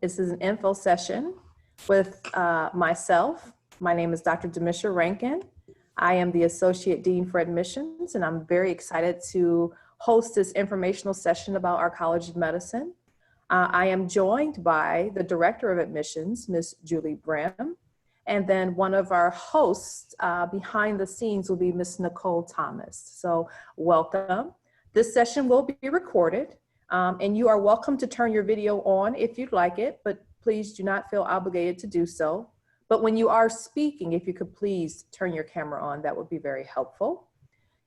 This is an info session with myself. My name is Dr. Demicha Rankin. I am the Associate Dean for Admissions, and I'm very excited to host this informational session about our College of Medicine. I am joined by the Director of Admissions, Ms. Julie Brim, and then one of our hosts behind the scenes will be Ms. Nicole Thomas. So welcome. This session will be recorded. And you are welcome to turn your video on if you'd like it, but please do not feel obligated to do so. But when you are speaking, if you could please turn your camera on, that would be very helpful.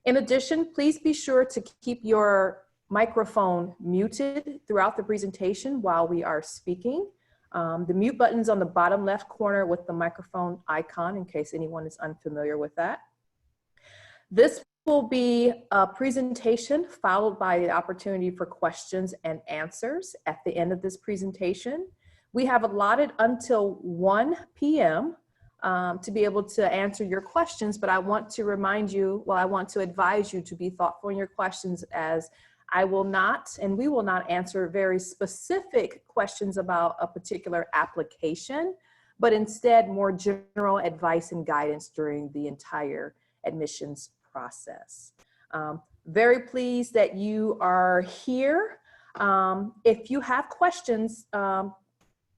In addition, please be sure to keep your microphone muted throughout the presentation while we are speaking. The mute button is on the bottom left corner with the microphone icon in case anyone is unfamiliar with that. This will be a presentation followed by the opportunity for questions and answers at the end of this presentation. We have allotted until 1 p.m. To be able to answer your questions, but I want to remind you, I want to advise you to be thoughtful in your questions, as I will not, and we will not answer very specific questions about a particular application, but instead more general advice and guidance during the entire admissions process. Very pleased that you are here. If you have questions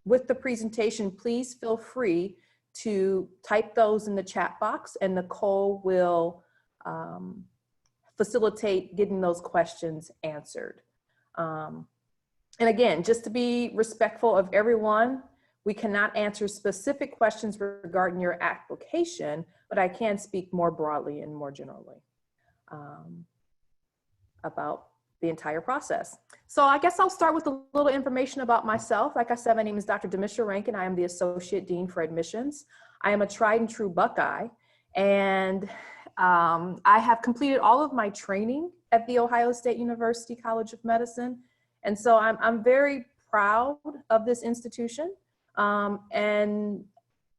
with the presentation, please feel free to type those in the chat box, and Nicole will facilitate getting those questions answered. And again, just to be respectful of everyone, we cannot answer specific questions regarding your application, but I can speak more broadly and more generally about the entire process. So I guess I'll start with a little information about myself. Like I said, my name is Dr. Demicha Rankin. I am the Associate Dean for Admissions. I am a tried and true Buckeye, and I have completed all of my training at The Ohio State University College of Medicine. And so I'm very proud of this institution. And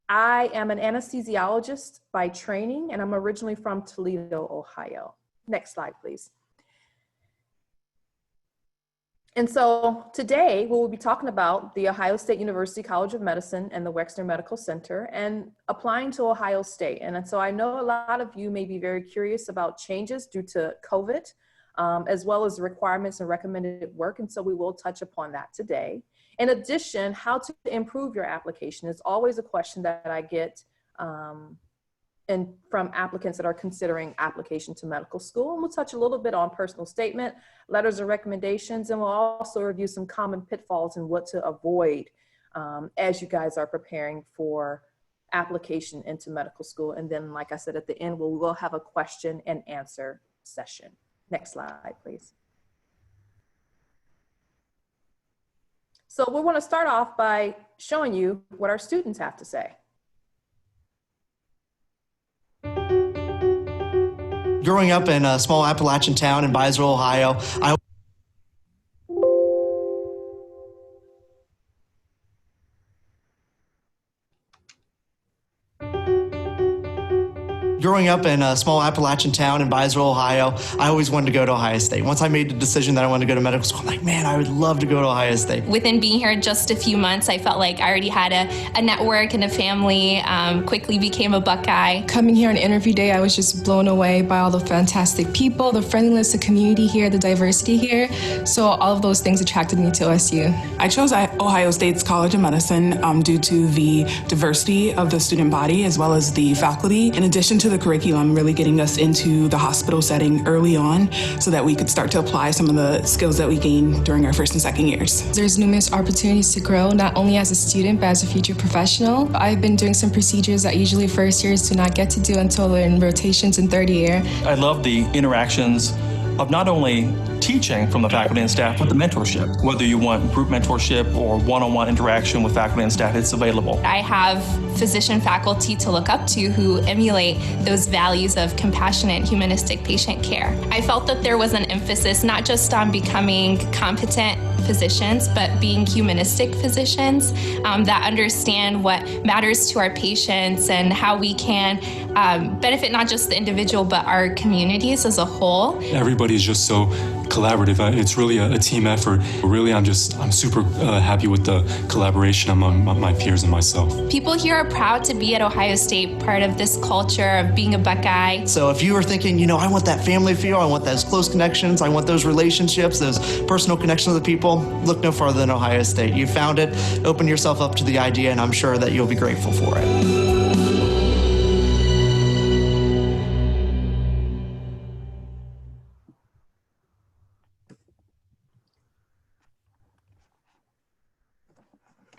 I am an anesthesiologist by training, and I'm originally from Toledo, Ohio. Next slide, please. And so today we will be talking about the Ohio State University College of Medicine and the Wexner Medical Center and applying to Ohio State. And so I know a lot of you may be very curious about changes due to COVID, as well as the requirements and recommended work. And so we will touch upon that today. In addition, how to improve your application is always a question that I get from applicants that are considering application to medical school. And we'll touch a little bit on personal statement, letters of recommendations, and we'll also review some common pitfalls and what to avoid as you guys are preparing for application into medical school. And then, like I said, at the end, we will have a question and answer session. Next slide, please. So we want to start off by showing you what our students have to say. Growing up in a small Appalachian town in Byesville, Ohio, Growing up in a small Appalachian town in Byesville, Ohio, I always wanted to go to Ohio State. Once I made the decision that I wanted to go to medical school, I'm like, man, I would love to go to Ohio State. Within being here just a few months, I felt like I already had a network and a family, quickly became a Buckeye. Coming here on interview day, I was just blown away by all the fantastic people, the friendliness, the community here, the diversity here. So all of those things attracted me to OSU. I chose Ohio State's College of Medicine due to the diversity of the student body as well as the faculty. In addition to the curriculum, really getting us into the hospital setting early on so that we could start to apply some of the skills that we gained during our first and second years. There's numerous opportunities to grow, not only as a student, but as a future professional. I've been doing some procedures that usually first years do not get to do until they're in rotations in third year. I love the interactions of not only teaching from the faculty and staff, but the mentorship. Whether you want group mentorship or one-on-one interaction with faculty and staff, it's available. I have physician faculty to look up to who emulate those values of compassionate, humanistic patient care. I felt that there was an emphasis not just on becoming competent physicians, but being humanistic physicians that understand what matters to our patients and how we can benefit not just the individual, but our communities as a whole. Everybody's just so collaborative. It's really a team effort. Really, I'm super happy with the collaboration among my peers and myself. People here are proud to be at Ohio State, part of this culture of being a Buckeye. So if you were thinking, you know, I want that family feel, I want those close connections, I want those relationships, those personal connections with the people, look no farther than Ohio State. You found it, open yourself up to the idea, and I'm sure that you'll be grateful for it.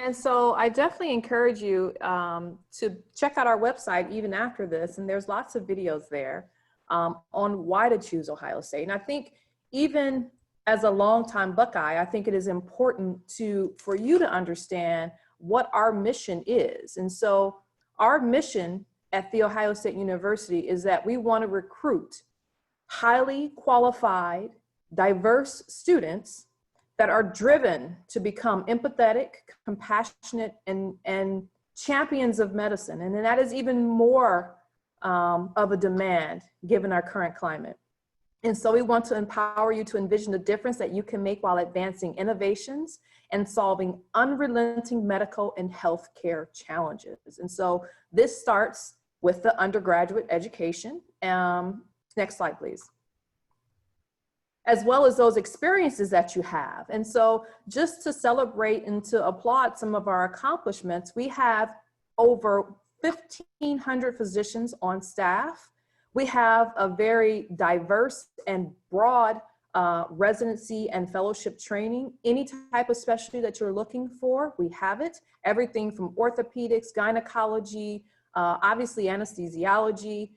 And so I definitely encourage you to check out our website even after this, and there's lots of videos there on why to choose Ohio State. And I think even as a longtime Buckeye, I think it is important for you to understand what our mission is. And so our mission at The Ohio State University is that we want to recruit highly qualified, diverse students that are driven to become empathetic, compassionate, and champions of medicine. And then that is even more of a demand given our current climate. And so we want to empower you to envision the difference that you can make while advancing innovations and solving unrelenting medical and healthcare challenges. And so this starts with the undergraduate education. Next slide, please. As well as those experiences that you have. And so just to celebrate and to applaud some of our accomplishments, we have over 1,500 physicians on staff. We have a very diverse and broad residency and fellowship training. Any type of specialty that you're looking for, we have it. Everything from orthopedics, gynecology, obviously anesthesiology,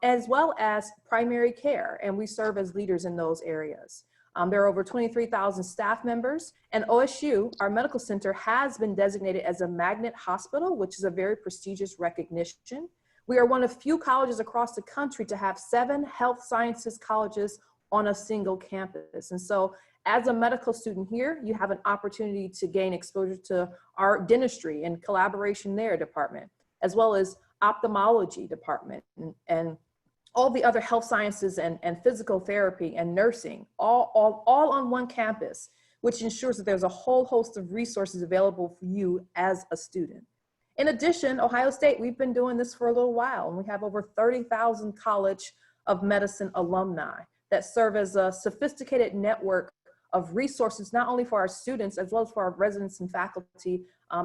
as well as primary care, and we serve as leaders in those areas. There are over 23,000 staff members, and OSU, our medical center, has been designated as a magnet hospital, which is a very prestigious recognition. We are one of few colleges across the country to have 7 health sciences colleges on a single campus. And so as a medical student here, you have an opportunity to gain exposure to our dentistry and collaboration there department, as well as ophthalmology department and all the other health sciences and physical therapy and nursing, all on one campus, which ensures that there's a whole host of resources available for you as a student. In addition, Ohio State, we've been doing this for a little while, and we have over 30,000 College of Medicine alumni that serve as a sophisticated network of resources, not only for our students, as well as for our residents and faculty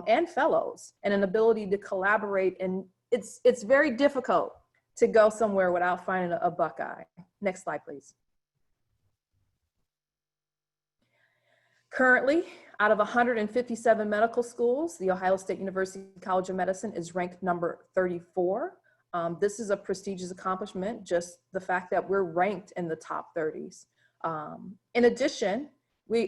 and fellows, and an ability to collaborate. And it's very difficult to go somewhere without finding a Buckeye. Next slide, please. Currently, out of 157 medical schools, the Ohio State University College of Medicine is ranked number 34. This is a prestigious accomplishment, just the fact that we're ranked in the top 30s. In addition,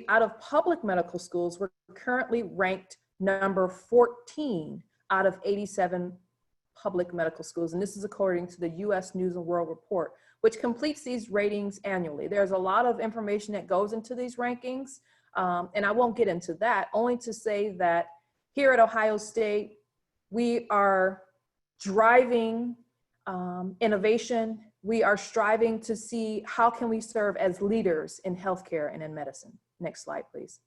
out of public medical schools, we're currently ranked number 14 out of 87 public medical schools. And this is according to the US News and World Report, which completes these ratings annually. There's a lot of information that goes into these rankings. And I won't get into that, only to say that here at Ohio State, we are driving innovation. We are striving to see how can we serve as leaders in healthcare and in medicine. Next slide, please.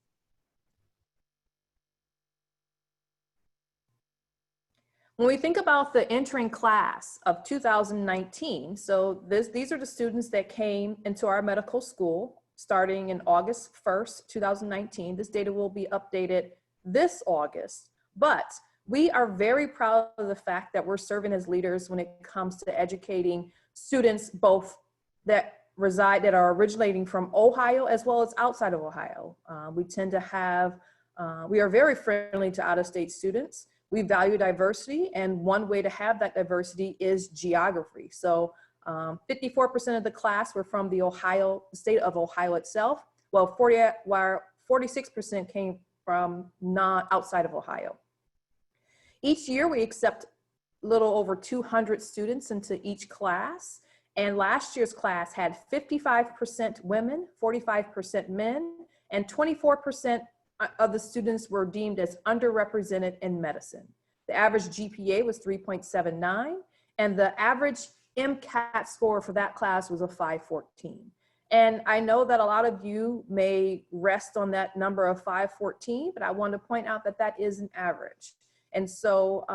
When we think about the entering class of 2019, so these are the students that came into our medical school starting in August 1st, 2019. This data will be updated this August, but we are very proud of the fact that we're serving as leaders when it comes to educating students both that are originating from Ohio as well as outside of Ohio. We tend to have, we are very friendly to out-of-state students. We value diversity, and one way to have that diversity is geography. So 54% of the class were from the state of Ohio itself, while 46% came from outside of Ohio. Each year we accept a little over 200 students into each class, and last year's class had 55% women, 45% men, and 24% of the students were deemed as underrepresented in medicine. The average GPA was 3.79, and the average MCAT score for that class was a 514. And I know that a lot of you may rest on that number of 514, but I want to point out that that is an average. And so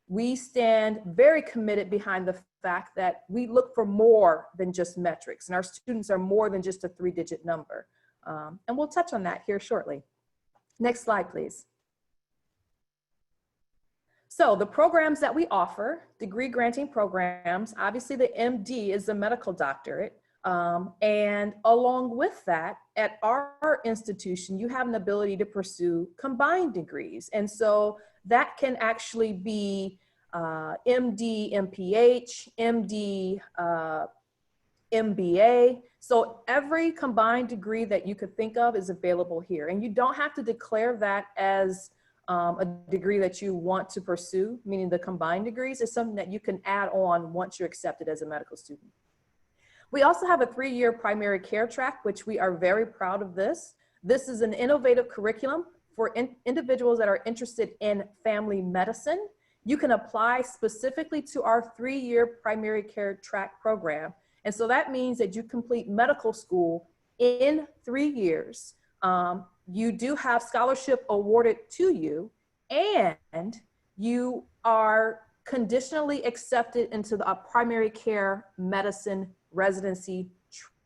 we stand very committed behind the fact that we look for more than just metrics, and our students are more than just a 3-digit number. And we'll touch on that here shortly. Next slide, please. So the programs that we offer, degree granting programs, obviously the MD is the medical doctorate. And along with that, at our institution, you have an ability to pursue combined degrees. And so that can actually be MD, MPH, MD, MBA. So every combined degree that you could think of is available here. And you don't have to declare that as a degree that you want to pursue, meaning the combined degrees is something that you can add on once you're accepted as a medical student. We also have a 3-year primary care track, which we are very proud of this. This is an innovative curriculum for individuals that are interested in family medicine. You can apply specifically to our 3-year primary care track program. And so that means that you complete medical school in 3 years. You do have scholarship awarded to you, and you are conditionally accepted into the primary care medicine residency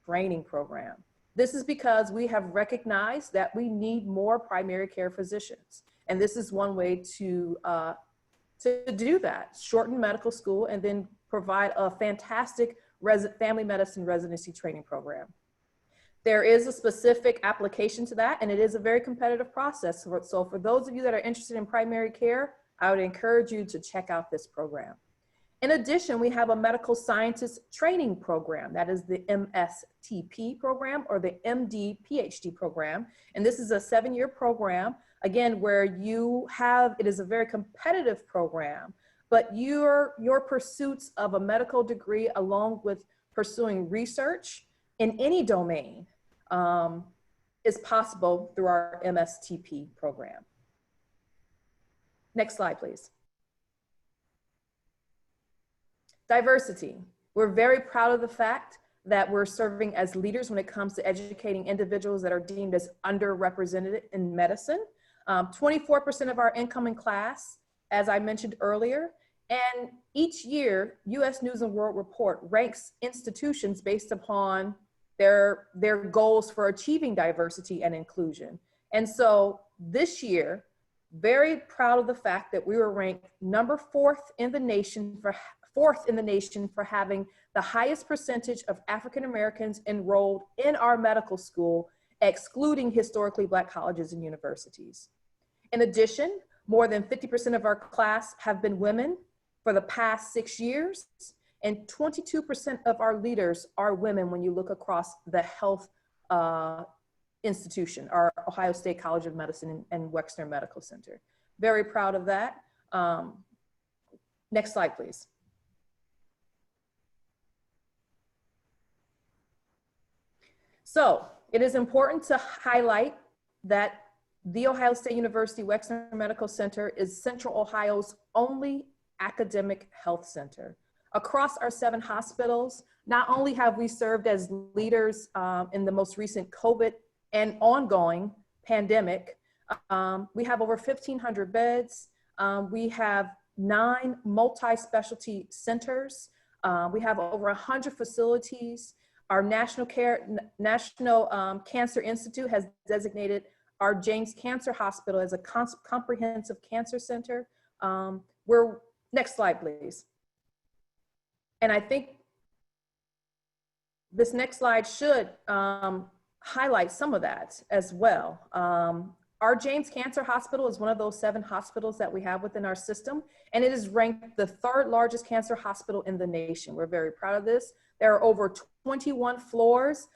training program. This is because we have recognized that we need more primary care physicians. And this is one way to do that, shorten medical school and then provide a fantastic family medicine residency training program. There is a specific application to that, and it is a very competitive process. So for those of you that are interested in primary care, I would encourage you to check out this program. In addition, we have a medical scientist training program. That is the MSTP program or the MD PhD program. And this is a 7-year program, again, where it is a very competitive program, but your pursuits of a medical degree along with pursuing research in any domain is possible through our MSTP program. Next slide, please. Diversity. We're very proud of the fact that we're serving as leaders when it comes to educating individuals that are deemed as underrepresented in medicine. 24% of our incoming class, as I mentioned earlier, and each year, US News and World Report ranks institutions based upon their goals for achieving diversity and inclusion. And so this year, very proud of the fact that we were ranked fourth in the nation for having the highest percentage of African Americans enrolled in our medical school, excluding historically Black colleges and universities. In addition, more than 50% of our class have been women for the past 6 years, and 22% of our leaders are women when you look across the health institution, our Ohio State College of Medicine and Wexner Medical Center. Very proud of that. Next slide, please. So it is important to highlight that The Ohio State University Wexner Medical Center is Central Ohio's only academic health center. Across our 7 hospitals, not only have we served as leaders in the most recent COVID and ongoing pandemic, we have over 1,500 beds. We have 9 multi-specialty centers. We have over 100 facilities. Our National Cancer Institute has designated our James Cancer Hospital as a comprehensive cancer center. Next slide, please. And I think this next slide should highlight some of that as well. Our James Cancer Hospital is one of those 7 hospitals that we have within our system, and it is ranked the 3rd largest cancer hospital in the nation. We're very proud of this. There are over 21 floors,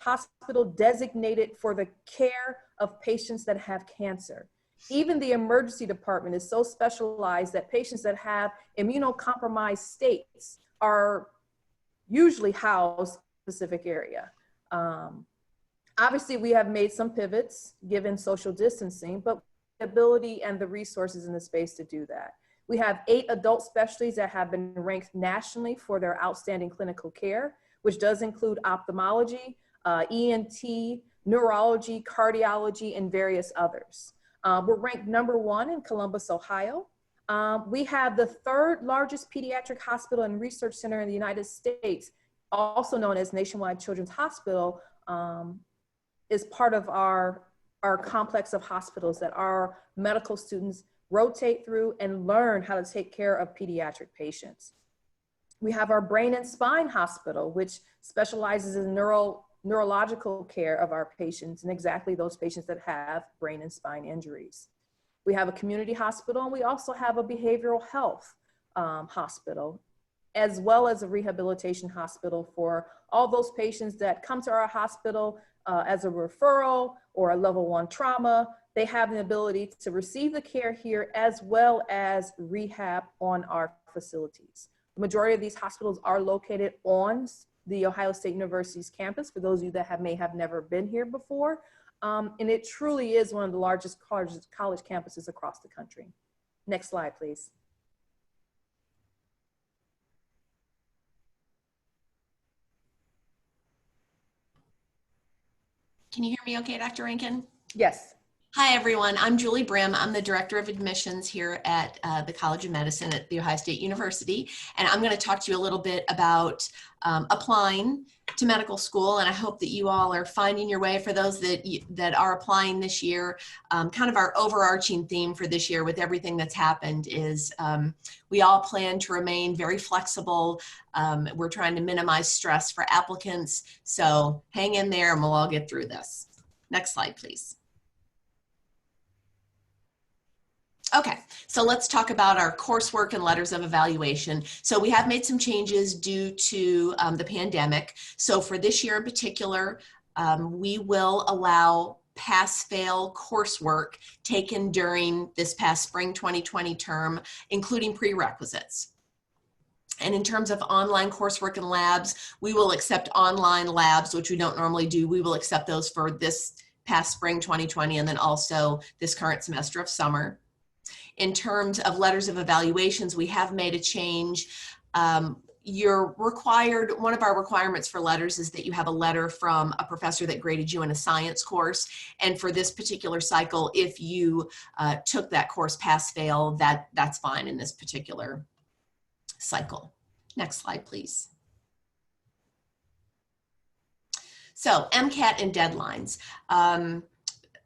hospital designated for the care of patients that have cancer. Even the emergency department is so specialized that patients that have immunocompromised states are usually housed in a specific area. Obviously, we have made some pivots given social distancing, but the ability and the resources in the space to do that. We have 8 adult specialties that have been ranked nationally for their outstanding clinical care. which does include ophthalmology, ENT, neurology, cardiology, and various others. We're ranked #1 in Columbus, Ohio. We have the 3rd largest pediatric hospital and research center in the United States, also known as Nationwide Children's Hospital, is part of our complex of hospitals that our medical students rotate through and learn how to take care of pediatric patients. We have our brain and spine hospital, which specializes in neurological care of our patients and exactly those patients that have brain and spine injuries. We have a community hospital, and we also have a behavioral health hospital, as well as a rehabilitation hospital for all those patients that come to our hospital as a referral or a level 1 trauma. They have the ability to receive the care here as well as rehab on our facilities. The majority of these hospitals are located on the Ohio State University's campus, for those of you that may have never been here before. And it truly is one of the largest college campuses across the country. Next slide, please. Can you hear me okay, Dr. Rankin? Yes. Hi, everyone. I'm Julie Brim. I'm the Director of Admissions here at the College of Medicine at The Ohio State University. And I'm going to talk to you a little bit about applying to medical school. And I hope that you all are finding your way. For those that are applying this year, kind of our overarching theme for this year with everything that's happened is we all plan to remain very flexible. We're trying to minimize stress for applicants. So hang in there and we'll all get through this. Next slide, please. Okay, so let's talk about our coursework and letters of evaluation. So we have made some changes due to the pandemic. So for this year in particular, we will allow pass-fail coursework taken during this past spring 2020 term, including prerequisites. And in terms of online coursework and labs, we will accept online labs, which we don't normally do. We will accept those for this past spring 2020 and then also this current semester of summer. In terms of letters of evaluations, we have made a change. You're required, one of our requirements for letters is that you have a letter from a professor that graded you in a science course. And for this particular cycle, if you took that course pass-fail, that's fine in this particular cycle. Next slide, please. So MCAT and deadlines.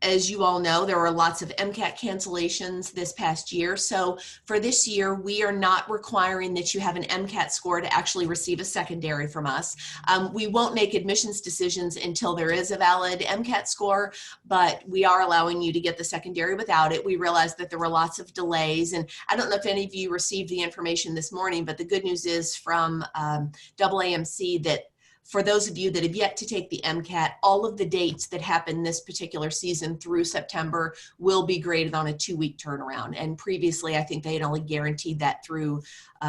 As you all know, there were lots of MCAT cancellations this past year. So for this year, we are not requiring that you have an MCAT score to actually receive a secondary from us. We won't make admissions decisions until there is a valid MCAT score, but we are allowing you to get the secondary without it. We realized that there were lots of delays, and I don't know if any of you received the information this morning, but the good news is from AAMC that for those of you that have yet to take the MCAT, all of the dates that happen this particular season through September will be graded on a 2-week turnaround. And previously, I think they had only guaranteed that through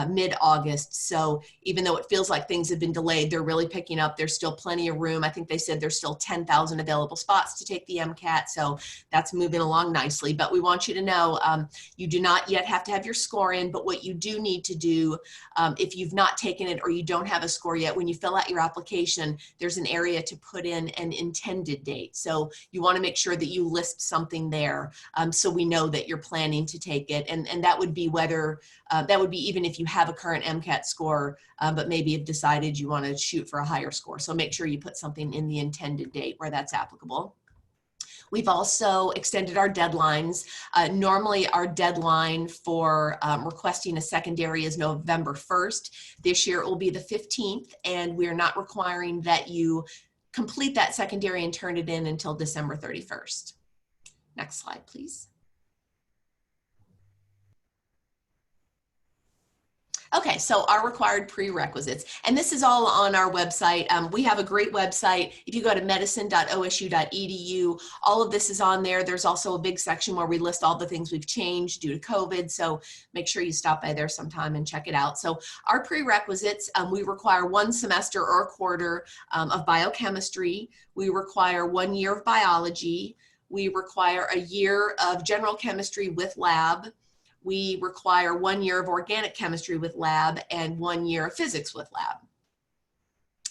mid-August. So even though it feels like things have been delayed, they're really picking up. There's still plenty of room. I think they said there's still 10,000 available spots to take the MCAT. So that's moving along nicely. But we want you to know you do not yet have to have your score in, but what you do need to do if you've not taken it or you don't have a score yet, when you fill out your application, there's an area to put in an intended date. So you want to make sure that you list something there so we know that you're planning to take it. And that would be whether, that would be even if you have a current MCAT score, but maybe have decided you want to shoot for a higher score. So make sure you put something in the intended date where that's applicable. We've also extended our deadlines. Normally our deadline for requesting a secondary is November 1st. This year it will be the 15th, and we're not requiring that you complete that secondary and turn it in until December 31st. Next slide, please. Okay, so our required prerequisites, and this is all on our website. We have a great website. If you go to medicine.osu.edu, all of this is on there. There's also a big section where we list all the things we've changed due to COVID, so make sure you stop by there sometime and check it out. So our prerequisites, we require 1 semester or a quarter of biochemistry. We require 1 year of biology. We require a year of general chemistry with lab. We require 1 year of organic chemistry with lab and 1 year of physics with lab.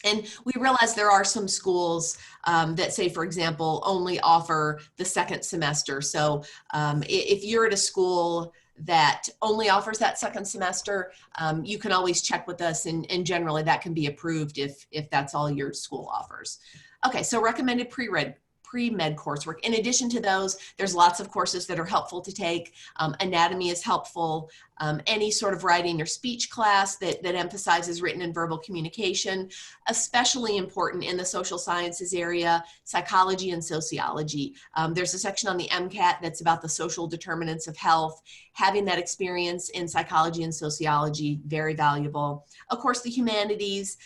And we realize there are some schools that say, for example, only offer the second semester. So if you're at a school that only offers that second semester, you can always check with us, and generally that can be approved if that's all your school offers. Okay, so recommended pre-med coursework. In addition to those, there's lots of courses that are helpful to take. Anatomy is helpful. Any sort of writing or speech class that emphasizes written and verbal communication, especially important in the social sciences area, psychology and sociology. There's a section on the MCAT that's about the social determinants of health. Having that experience in psychology and sociology, very valuable. Of course, the humanities,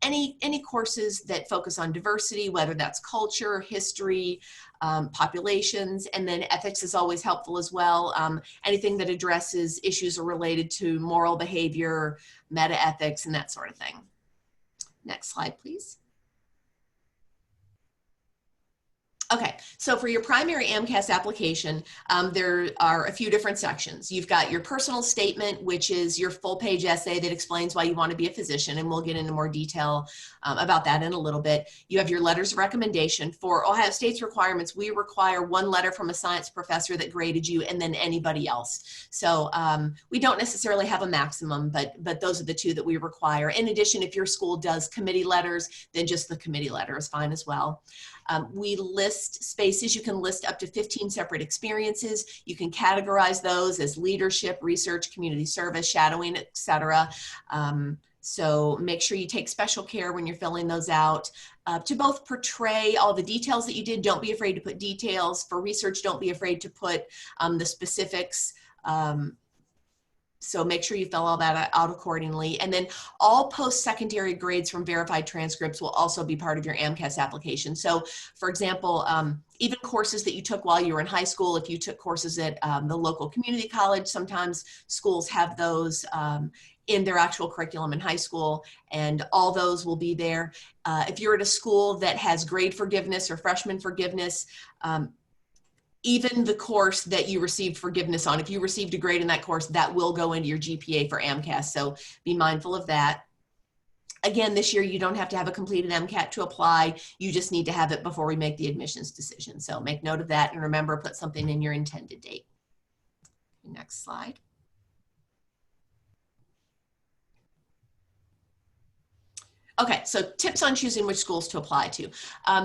any courses that focus on diversity, whether that's culture, history, populations, and then ethics is always helpful as well. Anything that addresses issues related to moral behavior, meta-ethics, and that sort of thing. Next slide, please. Okay, so for your primary AMCAS application, there are a few different sections. You've got your personal statement, which is your full-page essay that explains why you want to be a physician, and we'll get into more detail about that in a little bit. You have your letters of recommendation. For Ohio State's requirements, we require one letter from a science professor that graded you, and then anybody else. So we don't necessarily have a maximum, but those are the two that we require. In addition, if your school does committee letters, then just the committee letter is fine as well. We list spaces. You can list up to 15 separate experiences. You can categorize those as leadership, research, community service, shadowing, etc. So make sure you take special care when you're filling those out to both portray all the details that you did. Don't be afraid to put details. For research, don't be afraid to put the specifics. So make sure you fill all that out accordingly. And then all post-secondary grades from verified transcripts will also be part of your AMCAS application. So for example, even courses that you took while you were in high school, if you took courses at the local community college, sometimes schools have those in their actual curriculum in high school, and all those will be there. If you're at a school that has grade forgiveness or freshman forgiveness, even the course that you received forgiveness on, if you received a grade in that course, that will go into your GPA for AMCAS, so be mindful of that. Again, this year you don't have to have a completed MCAT to apply, you just need to have it before we make the admissions decision. So make note of that, and remember, put something in your intended date. Next slide. Okay, so tips on choosing which schools to apply to.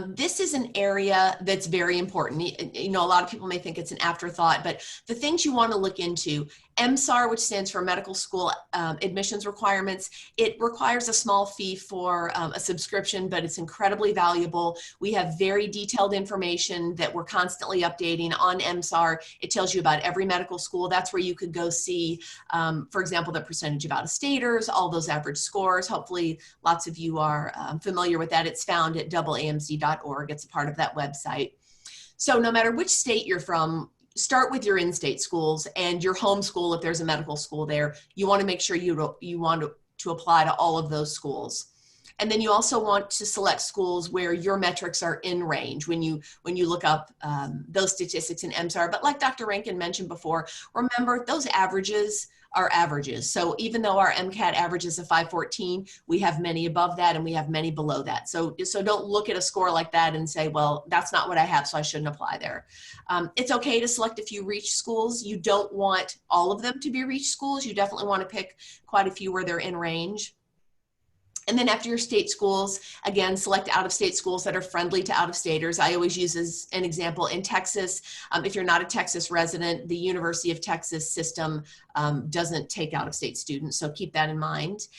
This is an area that's very important. You know, a lot of people may think it's an afterthought, but the things you want to look into, MSAR, which stands for Medical School Admissions Requirements, it requires a small fee for a subscription, but it's incredibly valuable. We have very detailed information that we're constantly updating on MSAR. It tells you about every medical school. That's where you could go see, for example, the percentage of out-of-staters, all those average scores. Hopefully, lots of you are familiar with that. It's found at AAMC.org. It's a part of that website. So no matter which state you're from, start with your in-state schools and your home school. If there's a medical school there, you want to make sure you want to apply to all of those schools. And then you also want to select schools where your metrics are in range when you look up those statistics in MSAR. But like Dr. Rankin mentioned before, remember those averages are averages. So even though our MCAT average is a 514, we have many above that and we have many below that. So don't look at a score like that and say, well, that's not what I have, so I shouldn't apply there. It's okay to select a few reach schools. You don't want all of them to be reach schools. You definitely want to pick quite a few where they're in range. And then after your state schools, again, select out-of-state schools that are friendly to out-of-staters. I always use as an example in Texas, if you're not a Texas resident, the University of Texas system doesn't take out-of-state students, so keep that in mind.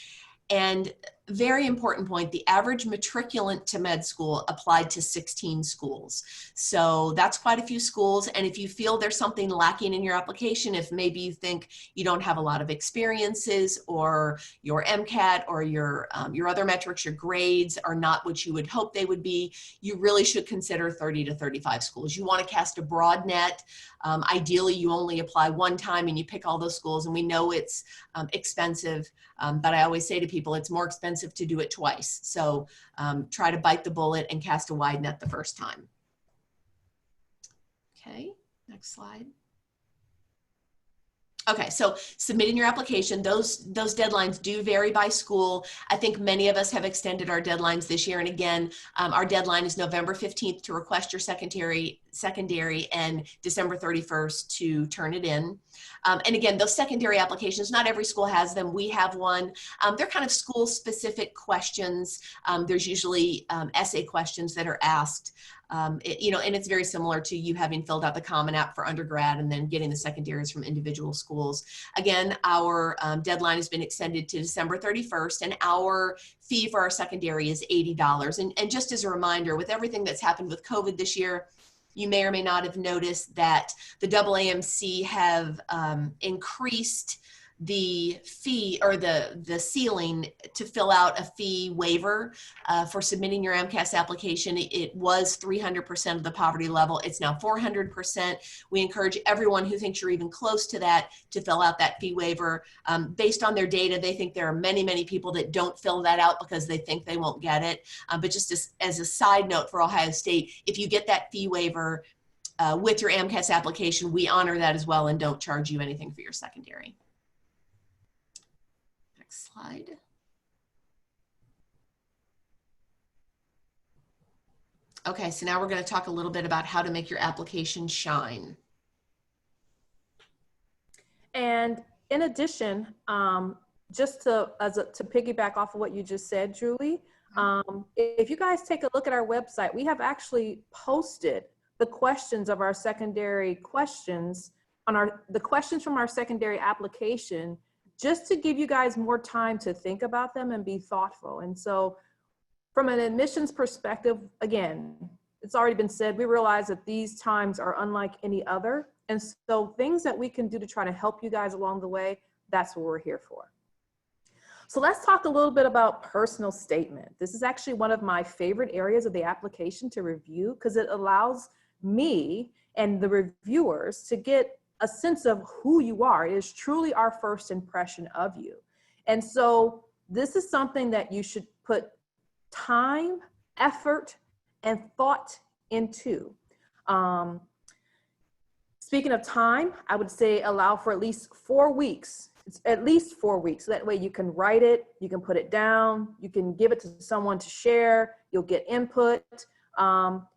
And very important point, the average matriculant to med school applied to 16 schools. So that's quite a few schools. And if you feel there's something lacking in your application, if maybe you think you don't have a lot of experiences or your MCAT or your other metrics, your grades are not what you would hope they would be, you really should consider 30 to 35 schools. You want to cast a broad net. Ideally, you only apply one time and you pick all those schools, and we know it's expensive, but I always say to people, it's more expensive to do it twice. So try to bite the bullet and cast a wide net the first time. Okay, next slide. Okay, so submitting your application, those deadlines do vary by school. I think many of us have extended our deadlines this year. And again, our deadline is November 15th to request your secondary and December 31st to turn it in. And again, those secondary applications, not every school has them. We have one. They're kind of school specific questions. There's usually essay questions that are asked. And it's very similar to you having filled out the Common App for undergrad and then getting the secondaries from individual schools. Again, our deadline has been extended to December 31st, and our fee for our secondary is $80. And just as a reminder, with everything that's happened with COVID this year, you may or may not have noticed that the AAMC have increased the fee or the ceiling to fill out a fee waiver for submitting your MCAS application. It was 300% of the poverty level. It's now 400%. We encourage everyone who thinks you're even close to that to fill out that fee waiver. Based on their data, they think there are many, many people that don't fill that out because they think they won't get it. But just as a side note for Ohio State, if you get that fee waiver with your MCAS application, we honor that as well and don't charge you anything for your secondary. Slide. Okay, so now we're going to talk a little bit about how to make your application shine. And in addition, just to piggyback off of what you just said, Julie, if you guys take a look at our website, we have actually posted the questions of our secondary questions on the questions from our secondary application, just to give you guys more time to think about them and be thoughtful. And so from an admissions perspective, again, it's already been said, we realize that these times are unlike any other. And so things that we can do to try to help you guys along the way, that's what we're here for. So let's talk a little bit about personal statement. This is actually one of my favorite areas of the application to review because it allows me and the reviewers to get a sense of who you are. It is truly our first impression of you. And so this is something that you should put time, effort, and thought into. Speaking of time, I would say allow for at least 4 weeks. It's at least 4 weeks. So that way you can write it, you can put it down, you can give it to someone to share, you'll get input.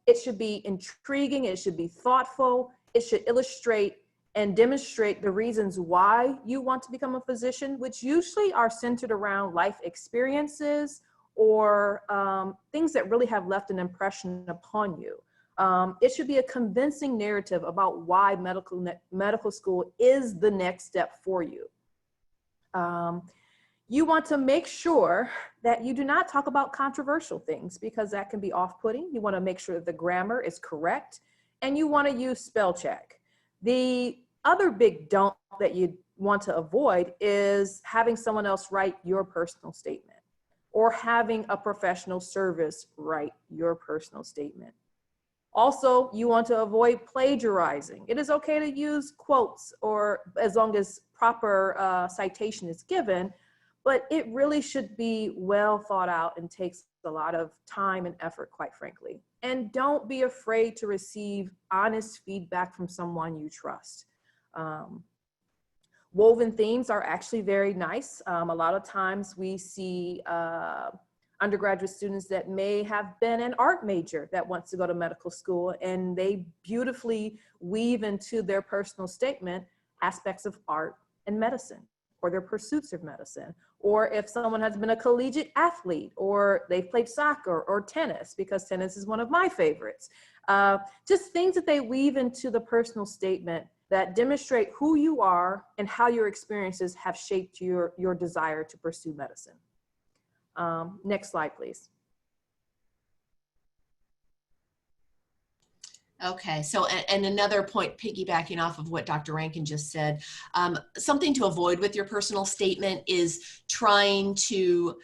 It should be intriguing, it should be thoughtful, it should illustrate and demonstrate the reasons why you want to become a physician, which usually are centered around life experiences or things that really have left an impression upon you. It should be a convincing narrative about why medical school is the next step for you. You want to make sure that you do not talk about controversial things because that can be off-putting. You want to make sure that the grammar is correct, and you want to use spell check. The other big don't that you want to avoid is having someone else write your personal statement or having a professional service write your personal statement. Also, you want to avoid plagiarizing. It is okay to use quotes or as long as proper citation is given, but it really should be well thought out and takes a lot of time and effort, quite frankly. And don't be afraid to receive honest feedback from someone you trust. Woven themes are actually very nice. A lot of times we see undergraduate students that may have been an art major that wants to go to medical school, and they beautifully weave into their personal statement aspects of art and medicine, or their pursuits of medicine, or if someone has been a collegiate athlete, or they've played soccer or tennis, because tennis is one of my favorites. Just things that they weave into the personal statement that demonstrate who you are and how your experiences have shaped your desire to pursue medicine. Next slide, please. Okay, so and another point piggybacking off of what Dr. Rankin just said, something to avoid with your personal statement is trying to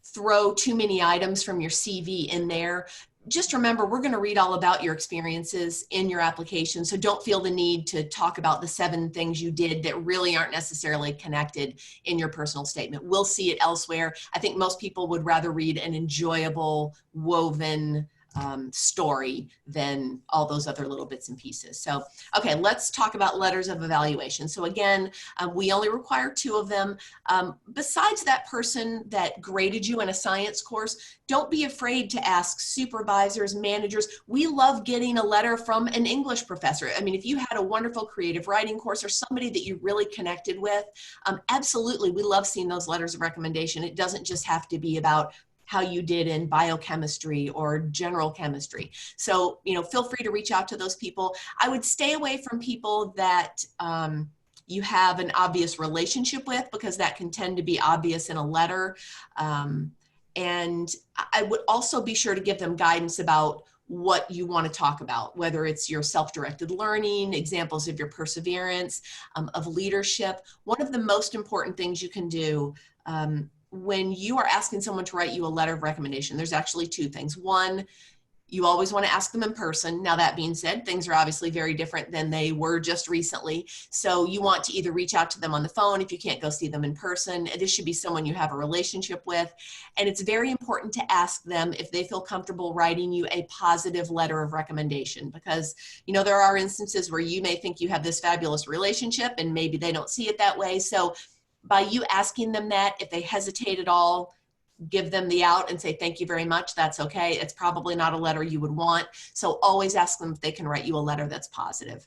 throw too many items from your CV in there. Just remember, we're going to read all about your experiences in your application, so don't feel the need to talk about the 7 things you did that really aren't necessarily connected in your personal statement. We'll see it elsewhere. I think most people would rather read an enjoyable, woven story than all those other little bits and pieces. So, okay, let's talk about letters of evaluation. So again, we only require 2 of them. Besides that person that graded you in a science course, don't be afraid to ask supervisors, managers. We love getting a letter from an English professor. I mean, if you had a wonderful creative writing course or somebody that you really connected with, absolutely, we love seeing those letters of recommendation. It doesn't just have to be about how you did in biochemistry or general chemistry. So, you know, feel free to reach out to those people. I would stay away from people that you have an obvious relationship with, because that can tend to be obvious in a letter. And I would also be sure to give them guidance about what you want to talk about, whether it's your self-directed learning, examples of your perseverance, of leadership. One of the most important things you can do when you are asking someone to write you a letter of recommendation, there's actually 2 things. One, you always want to ask them in person. Now, that being said, things are obviously very different than they were just recently. So you want to either reach out to them on the phone if you can't go see them in person. This should be someone you have a relationship with. And it's very important to ask them if they feel comfortable writing you a positive letter of recommendation, because, you know, there are instances where you may think you have this fabulous relationship and maybe they don't see it that way. So by you asking them that, if they hesitate at all, give them the out and say, thank you very much. That's okay. It's probably not a letter you would want. So always ask them if they can write you a letter that's positive.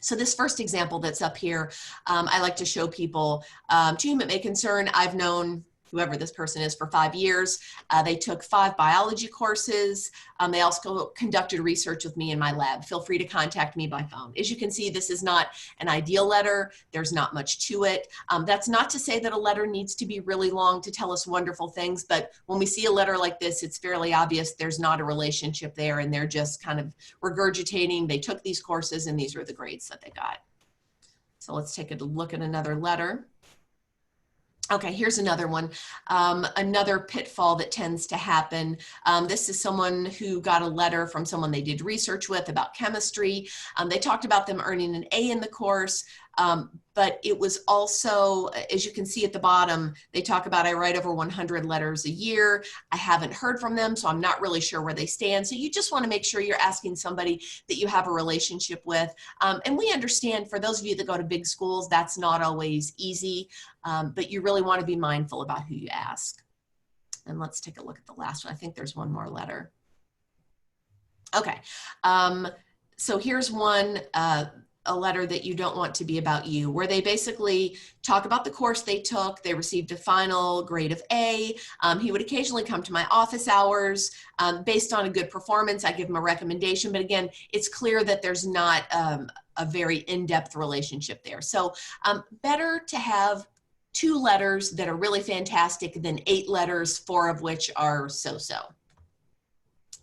So this first example that's up here, I like to show people, to whom it may concern, I've known whoever this person is for 5 years. They took 5 biology courses. They also conducted research with me in my lab. Feel free to contact me by phone. As you can see, this is not an ideal letter. There's not much to it. That's not to say that a letter needs to be really long to tell us wonderful things, but when we see a letter like this, it's fairly obvious there's not a relationship there, and they're just kind of regurgitating. They took these courses and these are the grades that they got. So let's take a look at another letter. Okay, here's another one. Another pitfall that tends to happen. This is someone who got a letter from someone they did research with about chemistry. They talked about them earning an A in the course, but it was also, as you can see at the bottom, they talk about, I write over 100 letters a year. I haven't heard from them, so I'm not really sure where they stand. So you just want to make sure you're asking somebody that you have a relationship with. And we understand, for those of you that go to big schools, that's not always easy, but you really want to be mindful about who you ask. And let's take a look at the last one. I think there's one more letter. Okay, so here's one, a letter that you don't want to be about you, where they basically talk about the course they took. They received a final grade of A. He would occasionally come to my office hours. Based on a good performance, I give him a recommendation. But again, it's clear that there's not a very in-depth relationship there. So better to have 2 letters that are really fantastic than 8 letters, 4 of which are so-so.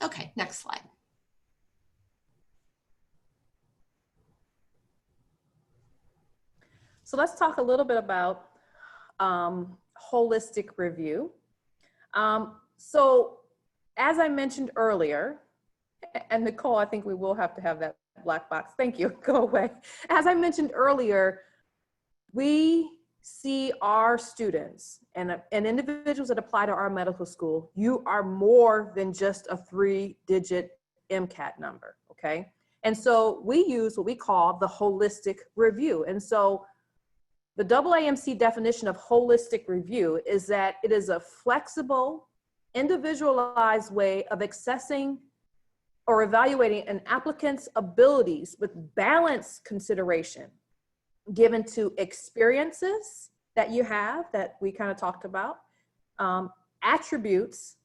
Okay, next slide. So let's talk a little bit about holistic review. So as I mentioned earlier, and Nicole, I think we will have to have that black box. Thank you, go away. As I mentioned earlier, we see our students and individuals that apply to our medical school, you are more than just a 3-digit MCAT number, okay? And so we use what we call the holistic review. And so the AAMC definition of holistic review is that it is a flexible, individualized way of assessing or evaluating an applicant's abilities with balanced consideration given to experiences that you have, that we kind of talked about, attributes,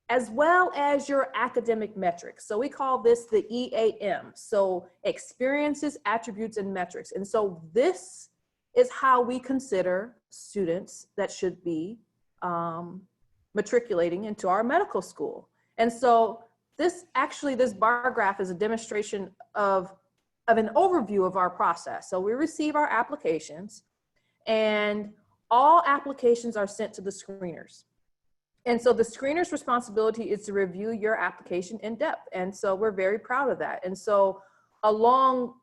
as well as your academic metrics. So we call this the EAM. So experiences, attributes, and metrics. And so this is how we consider students that should be matriculating into our medical school. And so this bar graph is a demonstration of an overview of our process. So we receive our applications, and all applications are sent to the screeners. And so the screener's responsibility is to review your application in depth. And so we're very proud of that. And so along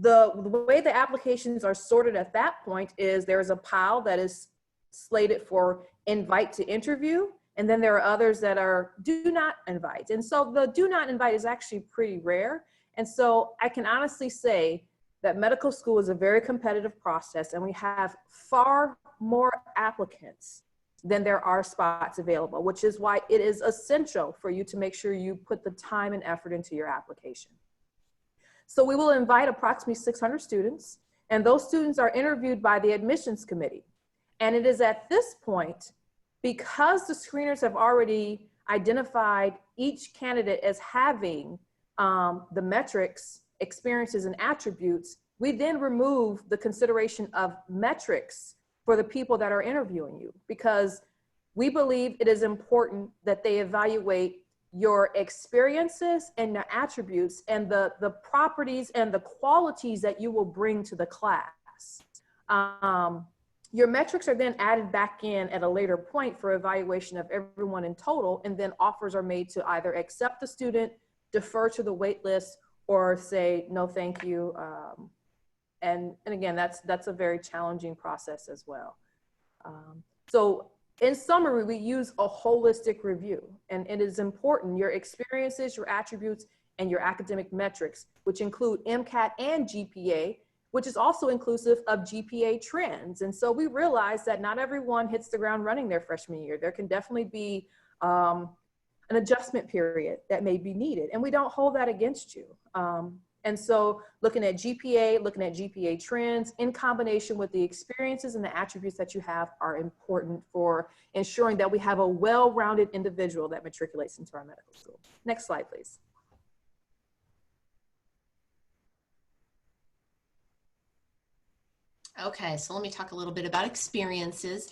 the way the applications are sorted at that point is there's a pile that is slated for invite to interview, And then there are others that are do not invite. And so the do not invite is actually pretty rare. And so I can honestly say that medical school is a very competitive process, and we have far more applicants than there are spots available, which is why it is essential for you to make sure you put the time and effort into your application. So we will invite approximately 600 students, and those students are interviewed by the admissions committee. And it is at this point, because the screeners have already identified each candidate as having the metrics, experiences, and attributes, we then remove the consideration of metrics for the people that are interviewing you, because we believe it is important that they evaluate your experiences and your attributes and the properties and the qualities that you will bring to the class. Your metrics are then added back in at a later point for evaluation of everyone in total, and then offers are made to either accept the student, defer to the wait list, or say, no, thank you. And again, that's a very challenging process as well. So in summary, we use a holistic review, and it is important, your experiences, your attributes, and your academic metrics, which include MCAT and GPA, which is also inclusive of GPA trends. And so we realize that not everyone hits the ground running their freshman year. There can definitely be an adjustment period that may be needed, and we don't hold that against you. And so looking at GPA trends in combination with the experiences and the attributes that you have are important for ensuring that we have a well-rounded individual that matriculates into our medical school. Next slide, please. Okay, so let me talk a little bit about experiences.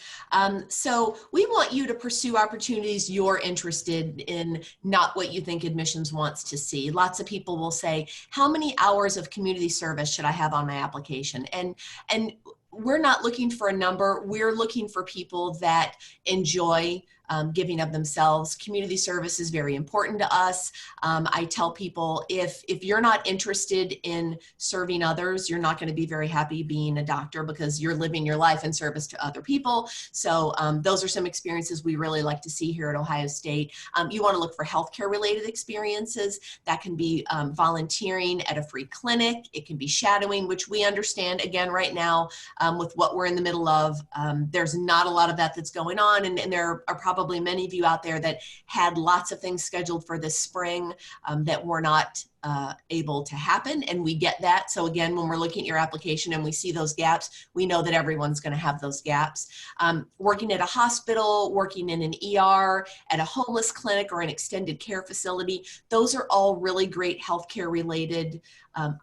So we want you to pursue opportunities you're interested in, not what you think admissions wants to see. Lots of people will say, how many hours of community service should I have on my application? And we're not looking for a number. We're looking for people that enjoy giving of themselves. Community service is very important to us. I tell people, if you're not interested in serving others, you're not going to be very happy being a doctor, because you're living your life in service to other people. So those are some experiences we really like to see here at Ohio State. You want to look for healthcare related experiences. That can be volunteering at a free clinic. It can be shadowing, which we understand, again, right now, with what we're in the middle of, there's not a lot of that that's going on, and there are probably many of you out there that had lots of things scheduled for this spring that were not able to happen, and we get that. So again, when we're looking at your application and we see those gaps, we know that everyone's going to have those gaps. Working at a hospital, working in an ER, at a homeless clinic or an extended care facility, those are all really great healthcare related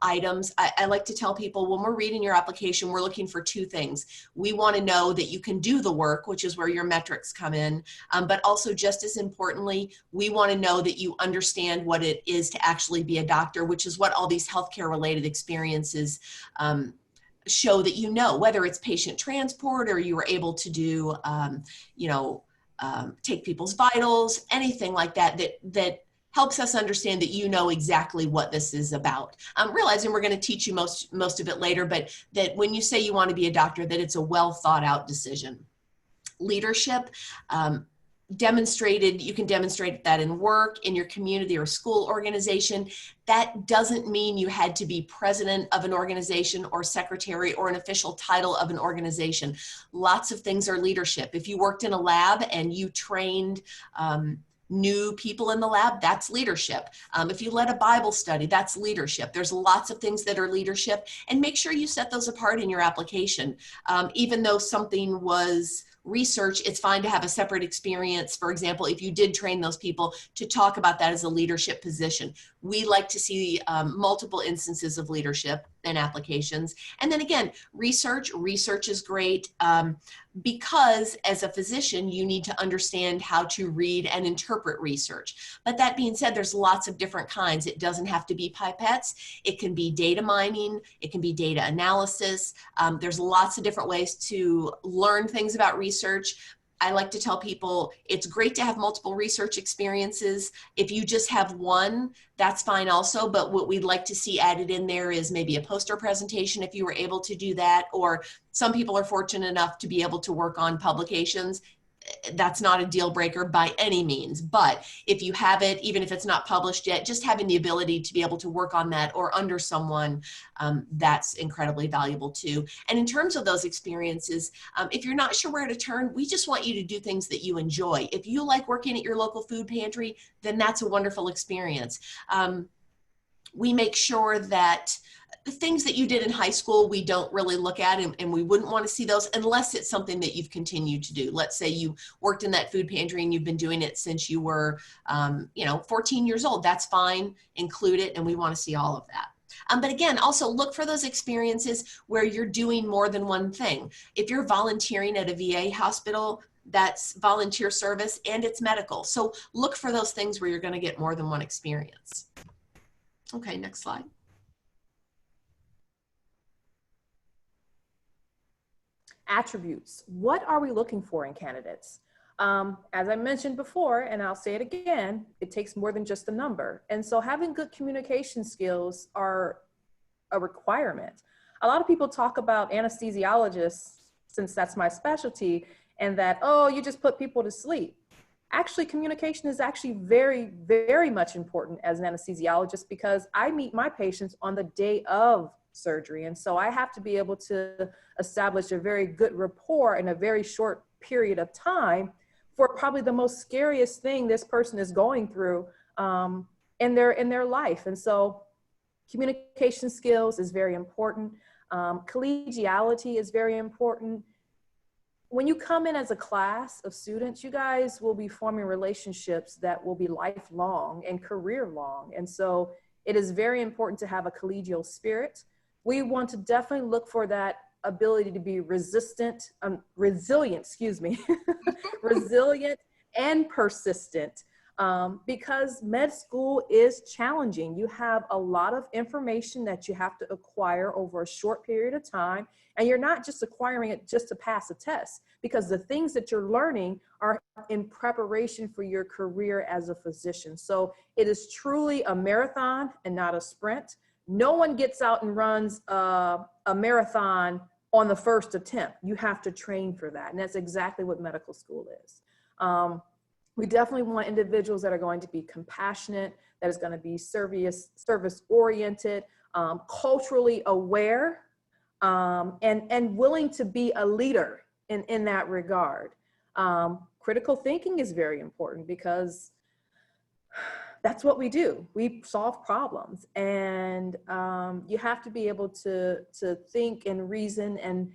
items. I like to tell people, when we're reading your application, we're looking for two things. We want to know that you can do the work, which is where your metrics come in, but also, just as importantly, we want to know that you understand what it is to actually be a doctor, which is what all these healthcare related experiences show that you know, whether it's patient transport or you were able to do, take people's vitals, anything like that, that helps us understand that you know exactly what this is about. Realizing we're going to teach you most of it later, but that when you say you want to be a doctor, that it's a well thought out decision. Leadership. You can demonstrate that in work, in your community or school organization. That doesn't mean you had to be president of an organization or secretary or an official title of an organization. Lots of things are leadership. If you worked in a lab and you trained new people in the lab, that's leadership. If you led a Bible study, that's leadership. There's lots of things that are leadership, and make sure you set those apart in your application. Even though something was research, it's fine to have a separate experience. For example, if you did train those people, to talk about that as a leadership position. We like to see multiple instances of leadership in applications. And then again, research is great because as a physician, you need to understand how to read and interpret research. But that being said, there's lots of different kinds. It doesn't have to be pipettes. It can be data mining. It can be data analysis. There's lots of different ways to learn things about research. I like to tell people it's great to have multiple research experiences. If you just have one, that's fine also, but what we'd like to see added in there is maybe a poster presentation if you were able to do that, or some people are fortunate enough to be able to work on publications. that's not a deal breaker by any means, but if you have it, even if it's not published yet, just having the ability to be able to work on that or under someone, that's incredibly valuable too. And in terms of those experiences, if you're not sure where to turn, we just want you to do things that you enjoy. If you like working at your local food pantry, then that's a wonderful experience. We make sure that the things that you did in high school, we don't really look at, and we wouldn't want to see those unless it's something that you've continued to do. Let's say you worked in that food pantry and you've been doing it since you were, 14 years old. That's fine. Include it, and we want to see all of that. But again, also look for those experiences where you're doing more than one thing. If you're volunteering at a VA hospital, that's volunteer service and it's medical. So look for those things where you're going to get more than one experience. Okay, next slide. Attributes. What are we looking for in candidates? As I mentioned before, and I'll say it again, it takes more than just a number. And so having good communication skills are a requirement. A lot of people talk about anesthesiologists, since that's my specialty, and that, oh, you just put people to sleep. Actually, communication is actually very, very much important as an anesthesiologist, because I meet my patients on the day of surgery. And so I have to be able to establish a very good rapport in a very short period of time for probably the most scariest thing this person is going through in their life. And so communication skills is very important. Collegiality is very important. When you come in as a class of students, you guys will be forming relationships that will be lifelong and career long. And so it is very important to have a collegial spirit. We want to definitely look for that ability to be resilient, resilient and persistent, because med school is challenging. You have a lot of information that you have to acquire over a short period of time, and you're not just acquiring it just to pass a test, because the things that you're learning are in preparation for your career as a physician. So it is truly a marathon and not a sprint. No one gets out and runs a marathon on the first attempt. You have to train for that. And that's exactly what medical school is. We definitely want individuals that are going to be compassionate, that is going to be service oriented, culturally aware, and willing to be a leader in that regard. Critical thinking is very important, because that's what we do. We solve problems, and you have to be able to think and reason and